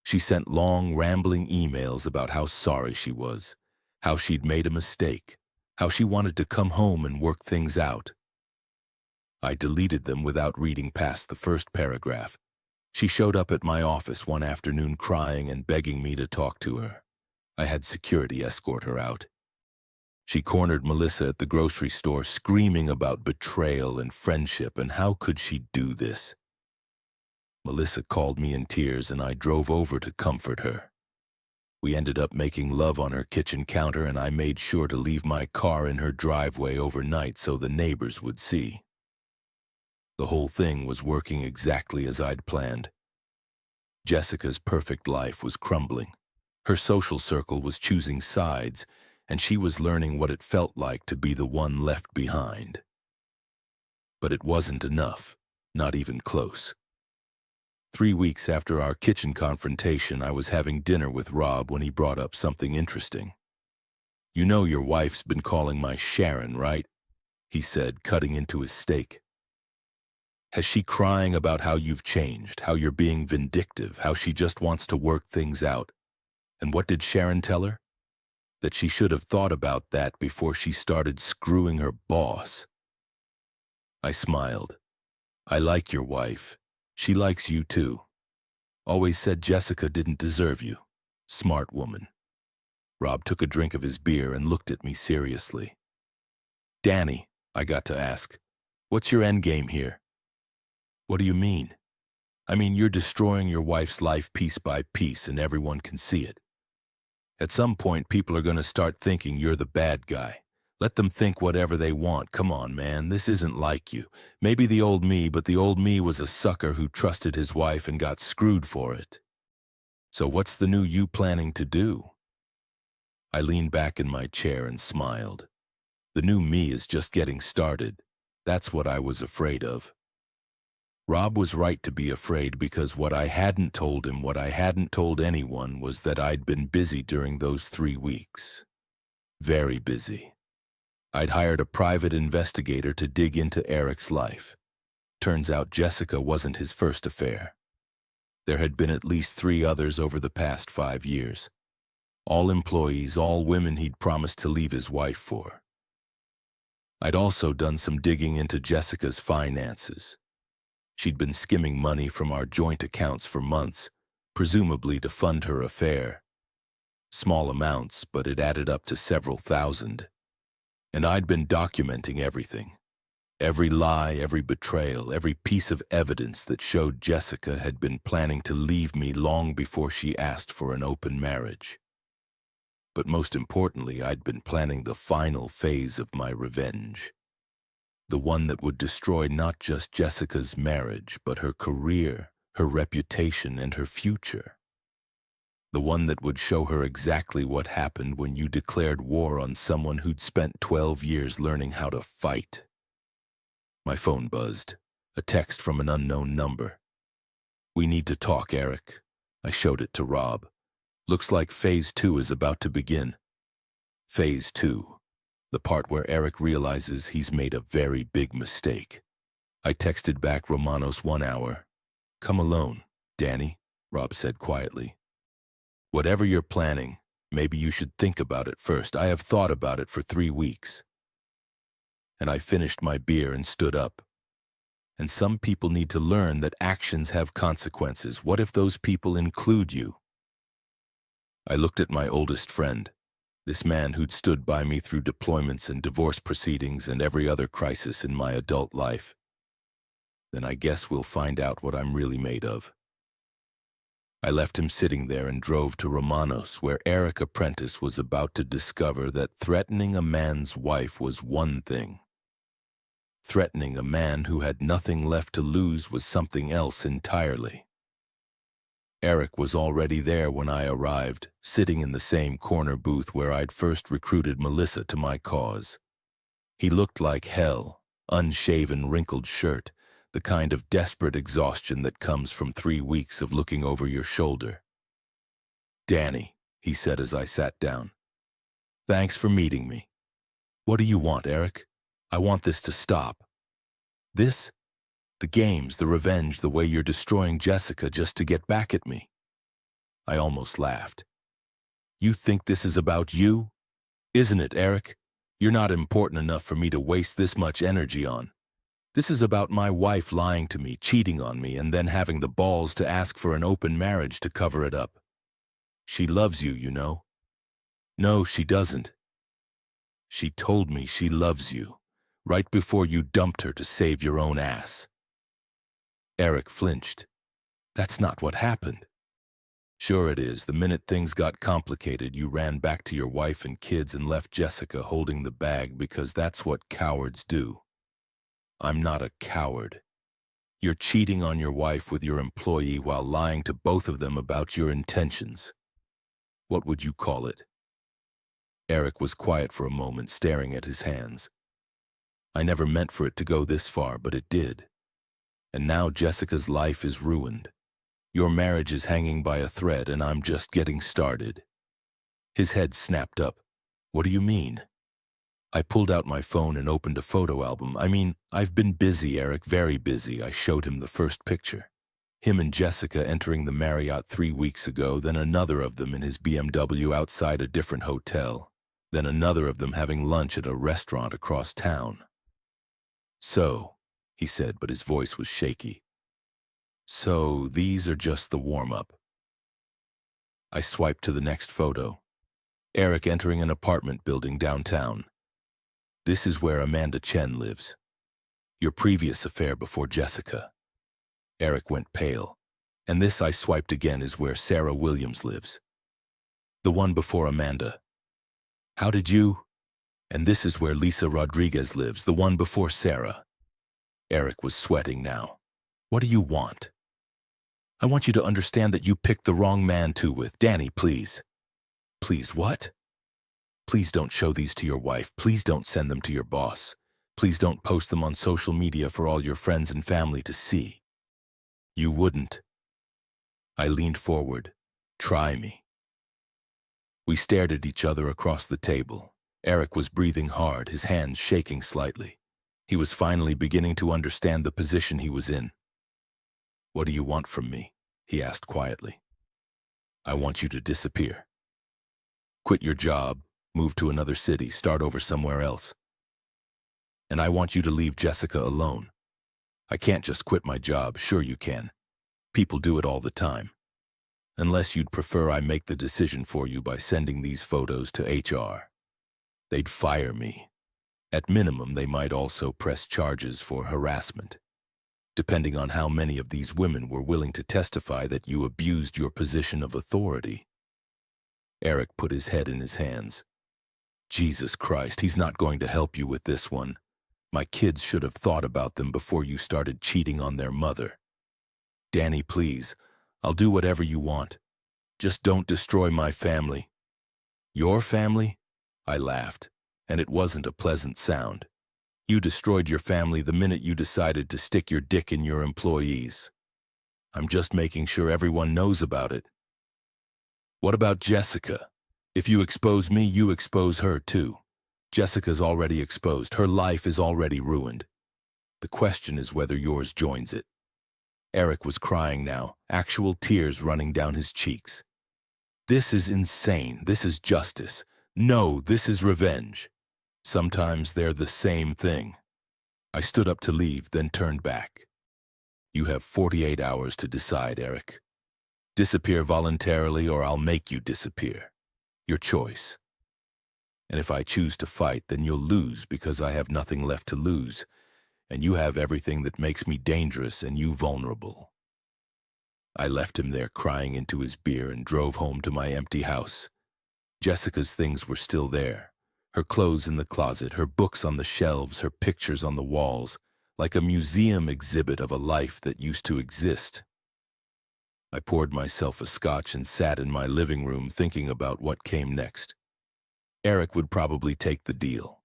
She sent long, rambling emails about how sorry she was, how she'd made a mistake, how she wanted to come home and work things out. I deleted them without reading past the first paragraph. She showed up at my office one afternoon crying and begging me to talk to her. I had security escort her out. She cornered Melissa at the grocery store, screaming about betrayal and friendship, and how could she do this? Melissa called me in tears, and I drove over to comfort her. We ended up making love on her kitchen counter, and I made sure to leave my car in her driveway overnight so the neighbors would see. The whole thing was working exactly as I'd planned. Jessica's perfect life was crumbling. Her social circle was choosing sides, and she was learning what it felt like to be the one left behind. But it wasn't enough, not even close. 3 weeks after our kitchen confrontation, I was having dinner with Rob when he brought up something interesting. "You know your wife's been calling my Sharon, right?" he said, cutting into his steak. "Has she crying about how you've changed, how you're being vindictive, how she just wants to work things out? And what did Sharon tell her? That she should have thought about that before she started screwing her boss." I smiled. "I like your wife. She likes you too. Always said Jessica didn't deserve you. Smart woman." Rob took a drink of his beer and looked at me seriously. "Danny," I got to ask, "what's your end game here?" "What do you mean?" "I mean, you're destroying your wife's life piece by piece, and everyone can see it. At some point, people are going to start thinking you're the bad guy. Let them think whatever they want. Come on, man, this isn't like you. Maybe the old me, but the old me was a sucker who trusted his wife and got screwed for it. So what's the new you planning to do?" I leaned back in my chair and smiled. The new me is just getting started. That's what I was afraid of. Rob was right to be afraid, because what I hadn't told him, what I hadn't told anyone, was that I'd been busy during those 3 weeks. Very busy. I'd hired a private investigator to dig into Eric's life. Turns out Jessica wasn't his first affair. There had been at least 3 others over the past 5 years. All employees, all women he'd promised to leave his wife for. I'd also done some digging into Jessica's finances. She'd been skimming money from our joint accounts for months, presumably to fund her affair. Small amounts, but it added up to several thousand. And I'd been documenting everything. Every lie, every betrayal, every piece of evidence that showed Jessica had been planning to leave me long before she asked for an open marriage. But most importantly, I'd been planning the final phase of my revenge. The one that would destroy not just Jessica's marriage, but her career, her reputation, and her future. The one that would show her exactly what happened when you declared war on someone who'd spent 12 years learning how to fight. My phone buzzed, a text from an unknown number. "We need to talk, Eric." I showed it to Rob. "Looks like Phase 2 is about to begin." Phase 2, the part where Eric realizes he's made a very big mistake. I texted back Romanos 1 hour. "Come alone, Danny," Rob said quietly. "Whatever you're planning, maybe you should think about it first. I have thought about it for 3 weeks." And I finished my beer and stood up. And some people need to learn that actions have consequences. What if those people include you? I looked at my oldest friend, this man who'd stood by me through deployments and divorce proceedings and every other crisis in my adult life. Then I guess we'll find out what I'm really made of. I left him sitting there and drove to Romanos, where Eric Apprentice was about to discover that threatening a man's wife was one thing. Threatening a man who had nothing left to lose was something else entirely. Eric was already there when I arrived, sitting in the same corner booth where I'd first recruited Melissa to my cause. He looked like hell, unshaven, wrinkled shirt, the kind of desperate exhaustion that comes from 3 weeks of looking over your shoulder. "Danny," he said as I sat down. "Thanks for meeting me. What do you want, Eric? I want this to stop." "This? The games, the revenge, the way you're destroying Jessica just to get back at me." I almost laughed. "You think this is about you? Isn't it, Eric? You're not important enough for me to waste this much energy on. This is about my wife lying to me, cheating on me, and then having the balls to ask for an open marriage to cover it up. She loves you, you know. No, she doesn't. She told me she loves you, right before you dumped her to save your own ass. Eric flinched. That's not what happened. Sure it is. The minute things got complicated, you ran back to your wife and kids and left Jessica holding the bag because that's what cowards do. I'm not a coward. You're cheating on your wife with your employee while lying to both of them about your intentions. What would you call it? Eric was quiet for a moment, staring at his hands. I never meant for it to go this far, but it did. And now Jessica's life is ruined. Your marriage is hanging by a thread, and I'm just getting started. His head snapped up. What do you mean? I pulled out my phone and opened a photo album. I've been busy, Eric, very busy. I showed him the first picture. Him and Jessica entering the Marriott 3 weeks ago, then another of them in his BMW outside a different hotel, then another of them having lunch at a restaurant across town. So, he said, but his voice was shaky. So, these are just the warm-up. I swiped to the next photo. Eric entering an apartment building downtown. This is where Amanda Chen lives. Your previous affair before Jessica. Eric went pale. And this I swiped again is where Sarah Williams lives. The one before Amanda. How did you? And this is where Lisa Rodriguez lives, the one before Sarah. Eric was sweating now. What do you want? I want you to understand that you picked the wrong man to with. Danny, please. Please what? Please don't show these to your wife. Please don't send them to your boss. Please don't post them on social media for all your friends and family to see. You wouldn't. I leaned forward. Try me. We stared at each other across the table. Eric was breathing hard, his hands shaking slightly. He was finally beginning to understand the position he was in. What do you want from me? He asked quietly. I want you to disappear. Quit your job, move to another city, start over somewhere else. And I want you to leave Jessica alone. I can't just quit my job. Sure you can. People do it all the time. Unless you'd prefer I make the decision for you by sending these photos to HR. They'd fire me. At minimum, they might also press charges for harassment, depending on how many of these women were willing to testify that you abused your position of authority. Eric put his head in his hands. Jesus Christ, he's not going to help you with this one. My kids should have thought about them before you started cheating on their mother. Danny, please, I'll do whatever you want. Just don't destroy my family. Your family? I laughed, and it wasn't a pleasant sound. You destroyed your family the minute you decided to stick your dick in your employees. I'm just making sure everyone knows about it. What about Jessica? If you expose me, you expose her too. Jessica's already exposed. Her life is already ruined. The question is whether yours joins it. Eric was crying now, actual tears running down his cheeks. This is insane. This is justice. No, this is revenge. Sometimes they're the same thing. I stood up to leave, then turned back. You have 48 hours to decide, Eric. Disappear voluntarily or I'll make you disappear. Your choice. And if I choose to fight, then you'll lose because I have nothing left to lose, and you have everything that makes me dangerous and you vulnerable. I left him there crying into his beer and drove home to my empty house. Jessica's things were still there. Her clothes in the closet, her books on the shelves, her pictures on the walls, like a museum exhibit of a life that used to exist. I poured myself a scotch and sat in my living room thinking about what came next. Eric would probably take the deal.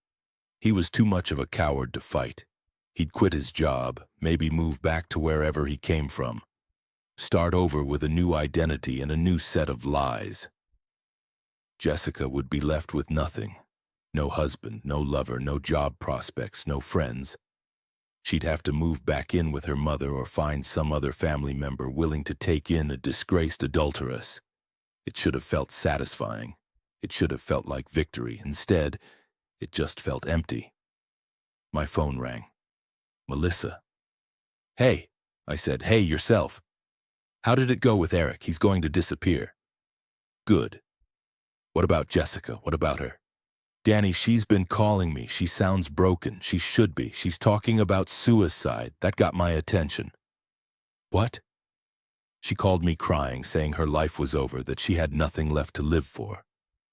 He was too much of a coward to fight. He'd quit his job, maybe move back to wherever he came from. Start over with a new identity and a new set of lies. Jessica would be left with nothing. No husband, no lover, no job prospects, no friends. She'd have to move back in with her mother or find some other family member willing to take in a disgraced adulteress. It should have felt satisfying. It should have felt like victory. Instead, it just felt empty. My phone rang. Melissa. Hey, I said, hey, yourself. How did it go with Eric? He's going to disappear. Good. What about Jessica? What about her? Danny, she's been calling me. She sounds broken. She should be. She's talking about suicide. That got my attention. What? She called me crying, saying her life was over, that she had nothing left to live for.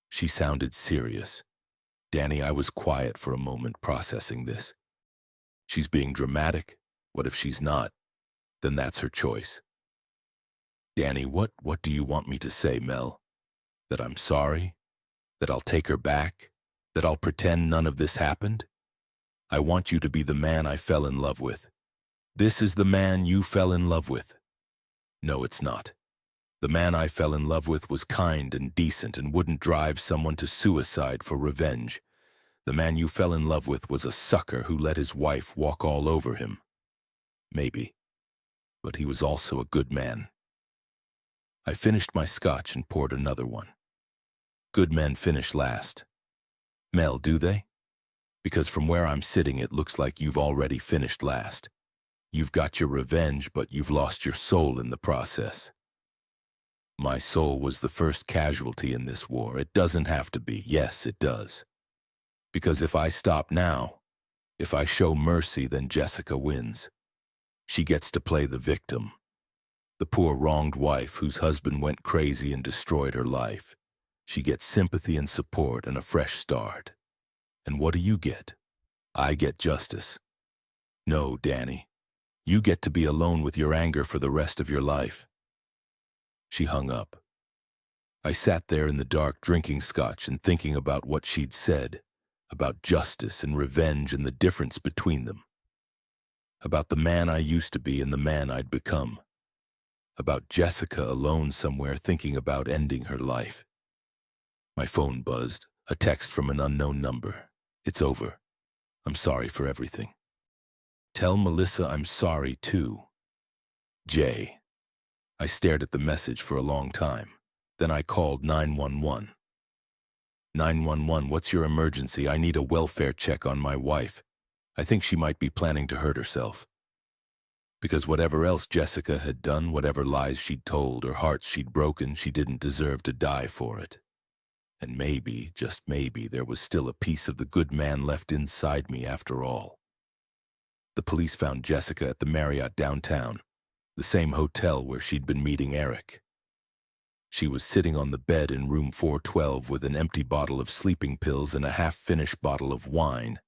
She sounded serious. Danny, I was quiet for a moment, processing this. She's being dramatic. What if she's not? Then that's her choice. Danny, what do you want me to say, Mel? That I'm sorry? That I'll take her back? That I'll pretend none of this happened? I want you to be the man I fell in love with. This is the man you fell in love with. No, it's not. The man I fell in love with was kind and decent and wouldn't drive someone to suicide for revenge. The man you fell in love with was a sucker who let his wife walk all over him. Maybe. But he was also a good man. I finished my scotch and poured another one. Good men finish last. Mel, do they? Because from where I'm sitting, it looks like you've already finished last. You've got your revenge, but you've lost your soul in the process. My soul was the first casualty in this war. It doesn't have to be. Yes, it does. Because if I stop now, if I show mercy, then Jessica wins. She gets to play the victim. The poor wronged wife whose husband went crazy and destroyed her life. She gets sympathy and support and a fresh start. And what do you get? I get justice. No, Danny. You get to be alone with your anger for the rest of your life. She hung up. I sat there in the dark drinking scotch and thinking about what she'd said, about justice and revenge and the difference between them. About the man I used to be and the man I'd become. About Jessica alone somewhere thinking about ending her life. My phone buzzed, a text from an unknown number. It's over. I'm sorry for everything. Tell Melissa I'm sorry too. Jay. I stared at the message for a long time. Then I called 911. 911, what's your emergency? I need a welfare check on my wife. I think she might be planning to hurt herself. Because whatever else Jessica had done, whatever lies she'd told or hearts she'd broken, she didn't deserve to die for it. And maybe, just maybe, there was still a piece of the good man left inside me after all. The police found Jessica at the Marriott downtown, the same hotel where she'd been meeting Eric. She was sitting on the bed in room 412 with an empty bottle of sleeping pills and a half-finished bottle of wine.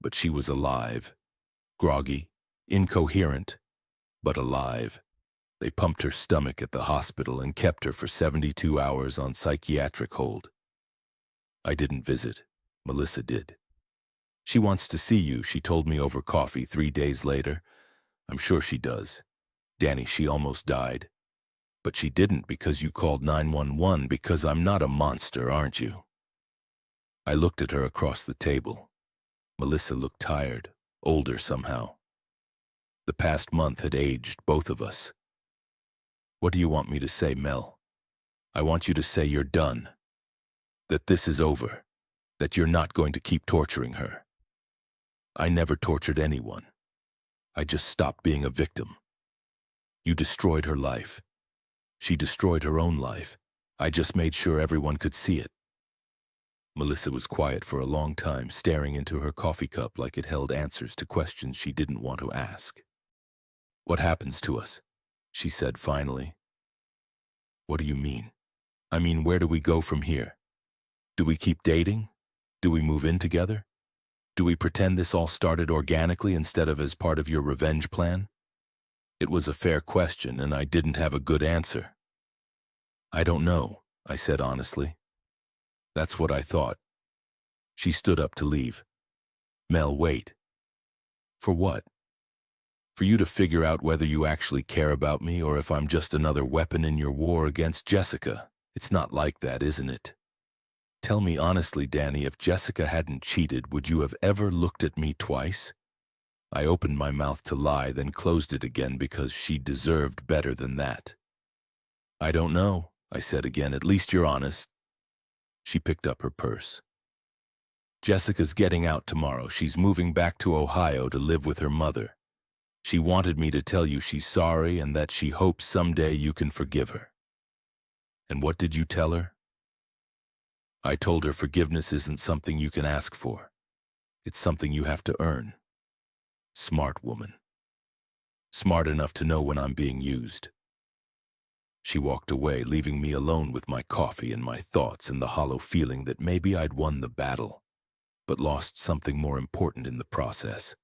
But she was alive, groggy, incoherent, but alive. They pumped her stomach at the hospital and kept her for 72 hours on psychiatric hold. I didn't visit. Melissa did. She wants to see you, she told me over coffee 3 days later. I'm sure she does. Danny, she almost died. But she didn't because you called 911, because I'm not a monster, aren't you? I looked at her across the table. Melissa looked tired, older somehow. The past month had aged both of us. What do you want me to say, Mel? I want you to say you're done. That this is over. That you're not going to keep torturing her. I never tortured anyone. I just stopped being a victim. You destroyed her life. She destroyed her own life. I just made sure everyone could see it. Melissa was quiet for a long time, staring into her coffee cup like it held answers to questions she didn't want to ask. What happens to us? She said finally. What do you mean? I mean, where do we go from here? Do we keep dating? Do we move in together? Do we pretend this all started organically instead of as part of your revenge plan? It was a fair question, and I didn't have a good answer. I don't know, I said honestly. That's what I thought. She stood up to leave. Mel, wait. For what? For you to figure out whether you actually care about me or if I'm just another weapon in your war against Jessica. It's not like that, isn't it? Tell me honestly, Danny, if Jessica hadn't cheated, would you have ever looked at me twice? I opened my mouth to lie, then closed it again because she deserved better than that. I don't know, I said again. At least you're honest. She picked up her purse. Jessica's getting out tomorrow. She's moving back to Ohio to live with her mother. She wanted me to tell you she's sorry and that she hopes someday you can forgive her. And what did you tell her? I told her forgiveness isn't something you can ask for. It's something you have to earn. Smart woman. Smart enough to know when I'm being used. She walked away, leaving me alone with my coffee and my thoughts and the hollow feeling that maybe I'd won the battle, but lost something more important in the process.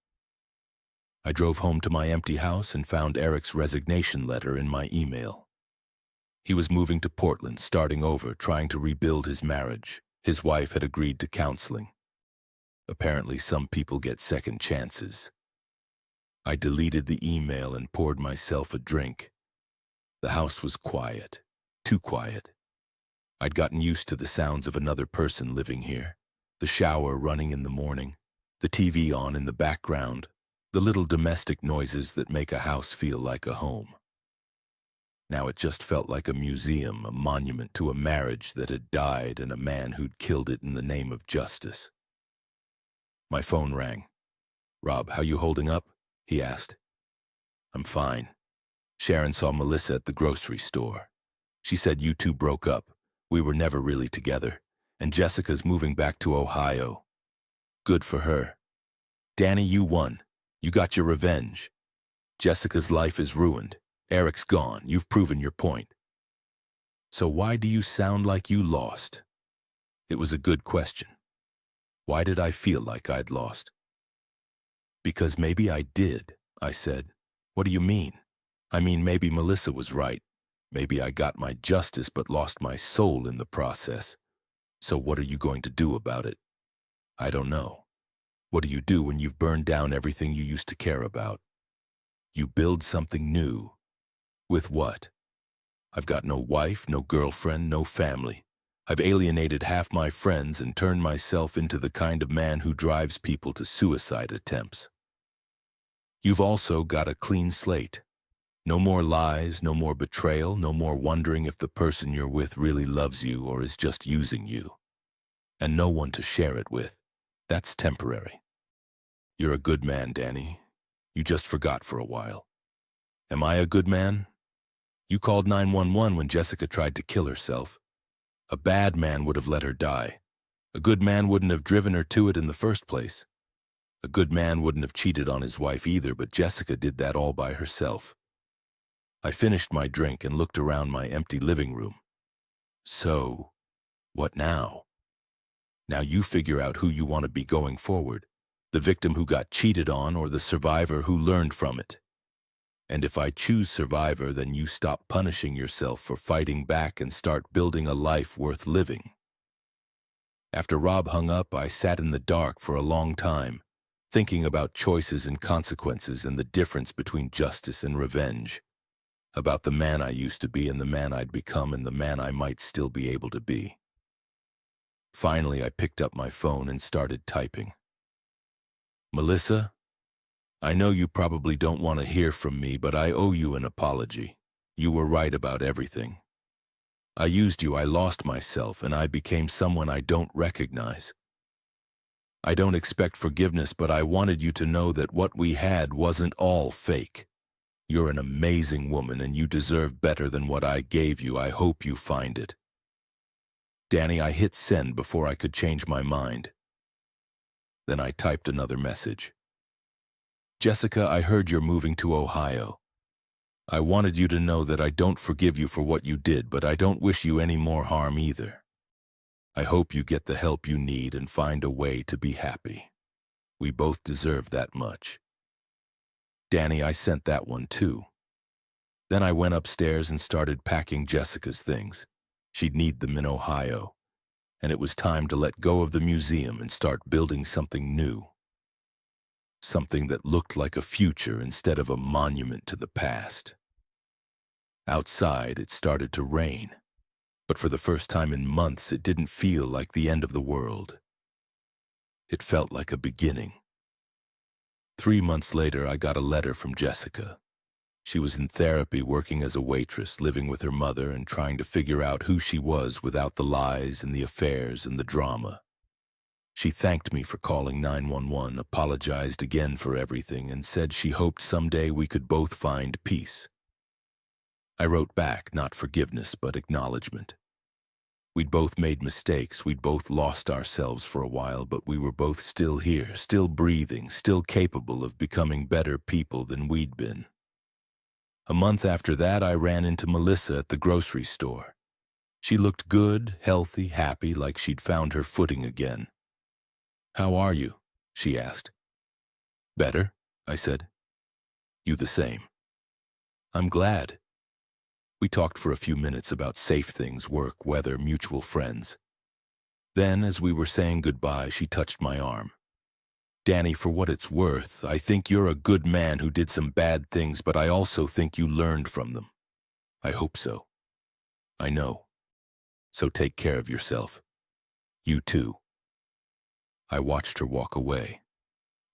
I drove home to my empty house and found Eric's resignation letter in my email. He was moving to Portland, starting over, trying to rebuild his marriage. His wife had agreed to counseling. Apparently, some people get second chances. I deleted the email and poured myself a drink. The house was quiet, too quiet. I'd gotten used to the sounds of another person living here, the shower running in the morning, the TV on in the background, the little domestic noises that make a house feel like a home. Now it just felt like a museum, a monument to a marriage that had died and a man who'd killed it in the name of justice. My phone rang. "Rob, how you holding up?" he asked. "I'm fine. Sharon saw Melissa at the grocery store. She said you two broke up. We were never really together. And Jessica's moving back to Ohio. Good for her. Danny, you won. You got your revenge. Jessica's life is ruined. Eric's gone. You've proven your point. So why do you sound like you lost?" It was a good question. Why did I feel like I'd lost? "Because maybe I did," I said. "What do you mean?" "I mean, maybe Melissa was right. Maybe I got my justice but lost my soul in the process. So what are you going to do about it?" "I don't know." "What do you do when you've burned down everything you used to care about?" "You build something new." "With what?" "I've got no wife, no girlfriend, no family. I've alienated half my friends and turned myself into the kind of man who drives people to suicide attempts." "You've also got a clean slate. No more lies, no more betrayal, no more wondering if the person you're with really loves you or is just using you. And no one to share it with. That's temporary. You're a good man, Danny. You just forgot for a while. Am I a good man? You called 911 when Jessica tried to kill herself. A bad man would have let her die. A good man wouldn't have driven her to it in the first place. A good man wouldn't have cheated on his wife either, but Jessica did that all by herself." I finished my drink and looked around my empty living room. "So, what now?" "Now you figure out who you want to be going forward, the victim who got cheated on or the survivor who learned from it. And if I choose survivor, then you stop punishing yourself for fighting back and start building a life worth living." After Rob hung up, I sat in the dark for a long time, thinking about choices and consequences and the difference between justice and revenge. About the man I used to be and the man I'd become and the man I might still be able to be. Finally, I picked up my phone and started typing. "Melissa, I know you probably don't want to hear from me, but I owe you an apology. You were right about everything. I used you, I lost myself, and I became someone I don't recognize. I don't expect forgiveness, but I wanted you to know that what we had wasn't all fake. You're an amazing woman, and you deserve better than what I gave you. I hope you find it." Danny, I hit send before I could change my mind. Then I typed another message. "Jessica, I heard you're moving to Ohio. I wanted you to know that I don't forgive you for what you did, but I don't wish you any more harm either. I hope you get the help you need and find a way to be happy. We both deserve that much." Danny, I sent that one too. Then I went upstairs and started packing Jessica's things. She'd need them in Ohio, and it was time to let go of the museum and start building something new. Something that looked like a future instead of a monument to the past. Outside, it started to rain, but for the first time in months, it didn't feel like the end of the world. It felt like a beginning. 3 months later, I got a letter from Jessica. She was in therapy, working as a waitress, living with her mother, and trying to figure out who she was without the lies and the affairs and the drama. She thanked me for calling 911, apologized again for everything, and said she hoped someday we could both find peace. I wrote back, not forgiveness, but acknowledgement. We'd both made mistakes, we'd both lost ourselves for a while, but we were both still here, still breathing, still capable of becoming better people than we'd been. A month after that, I ran into Melissa at the grocery store. She looked good, healthy, happy, like she'd found her footing again. "How are you?" she asked. "Better," I said. "You the same." "I'm glad." We talked for a few minutes about safe things, work, weather, mutual friends. Then, as we were saying goodbye, she touched my arm. "Danny, for what it's worth, I think you're a good man who did some bad things, but I also think you learned from them." "I hope so." "I know. So take care of yourself. You too." I watched her walk away,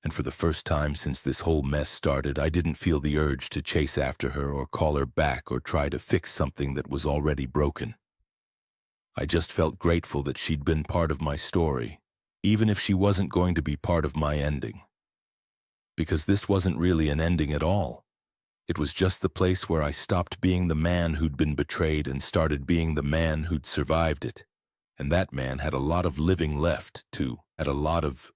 and for the first time since this whole mess started, I didn't feel the urge to chase after her or call her back or try to fix something that was already broken. I just felt grateful that she'd been part of my story, even if she wasn't going to be part of my ending. Because this wasn't really an ending at all. It was just the place where I stopped being the man who'd been betrayed and started being the man who'd survived it. And that man had a lot of living left, too, had a lot of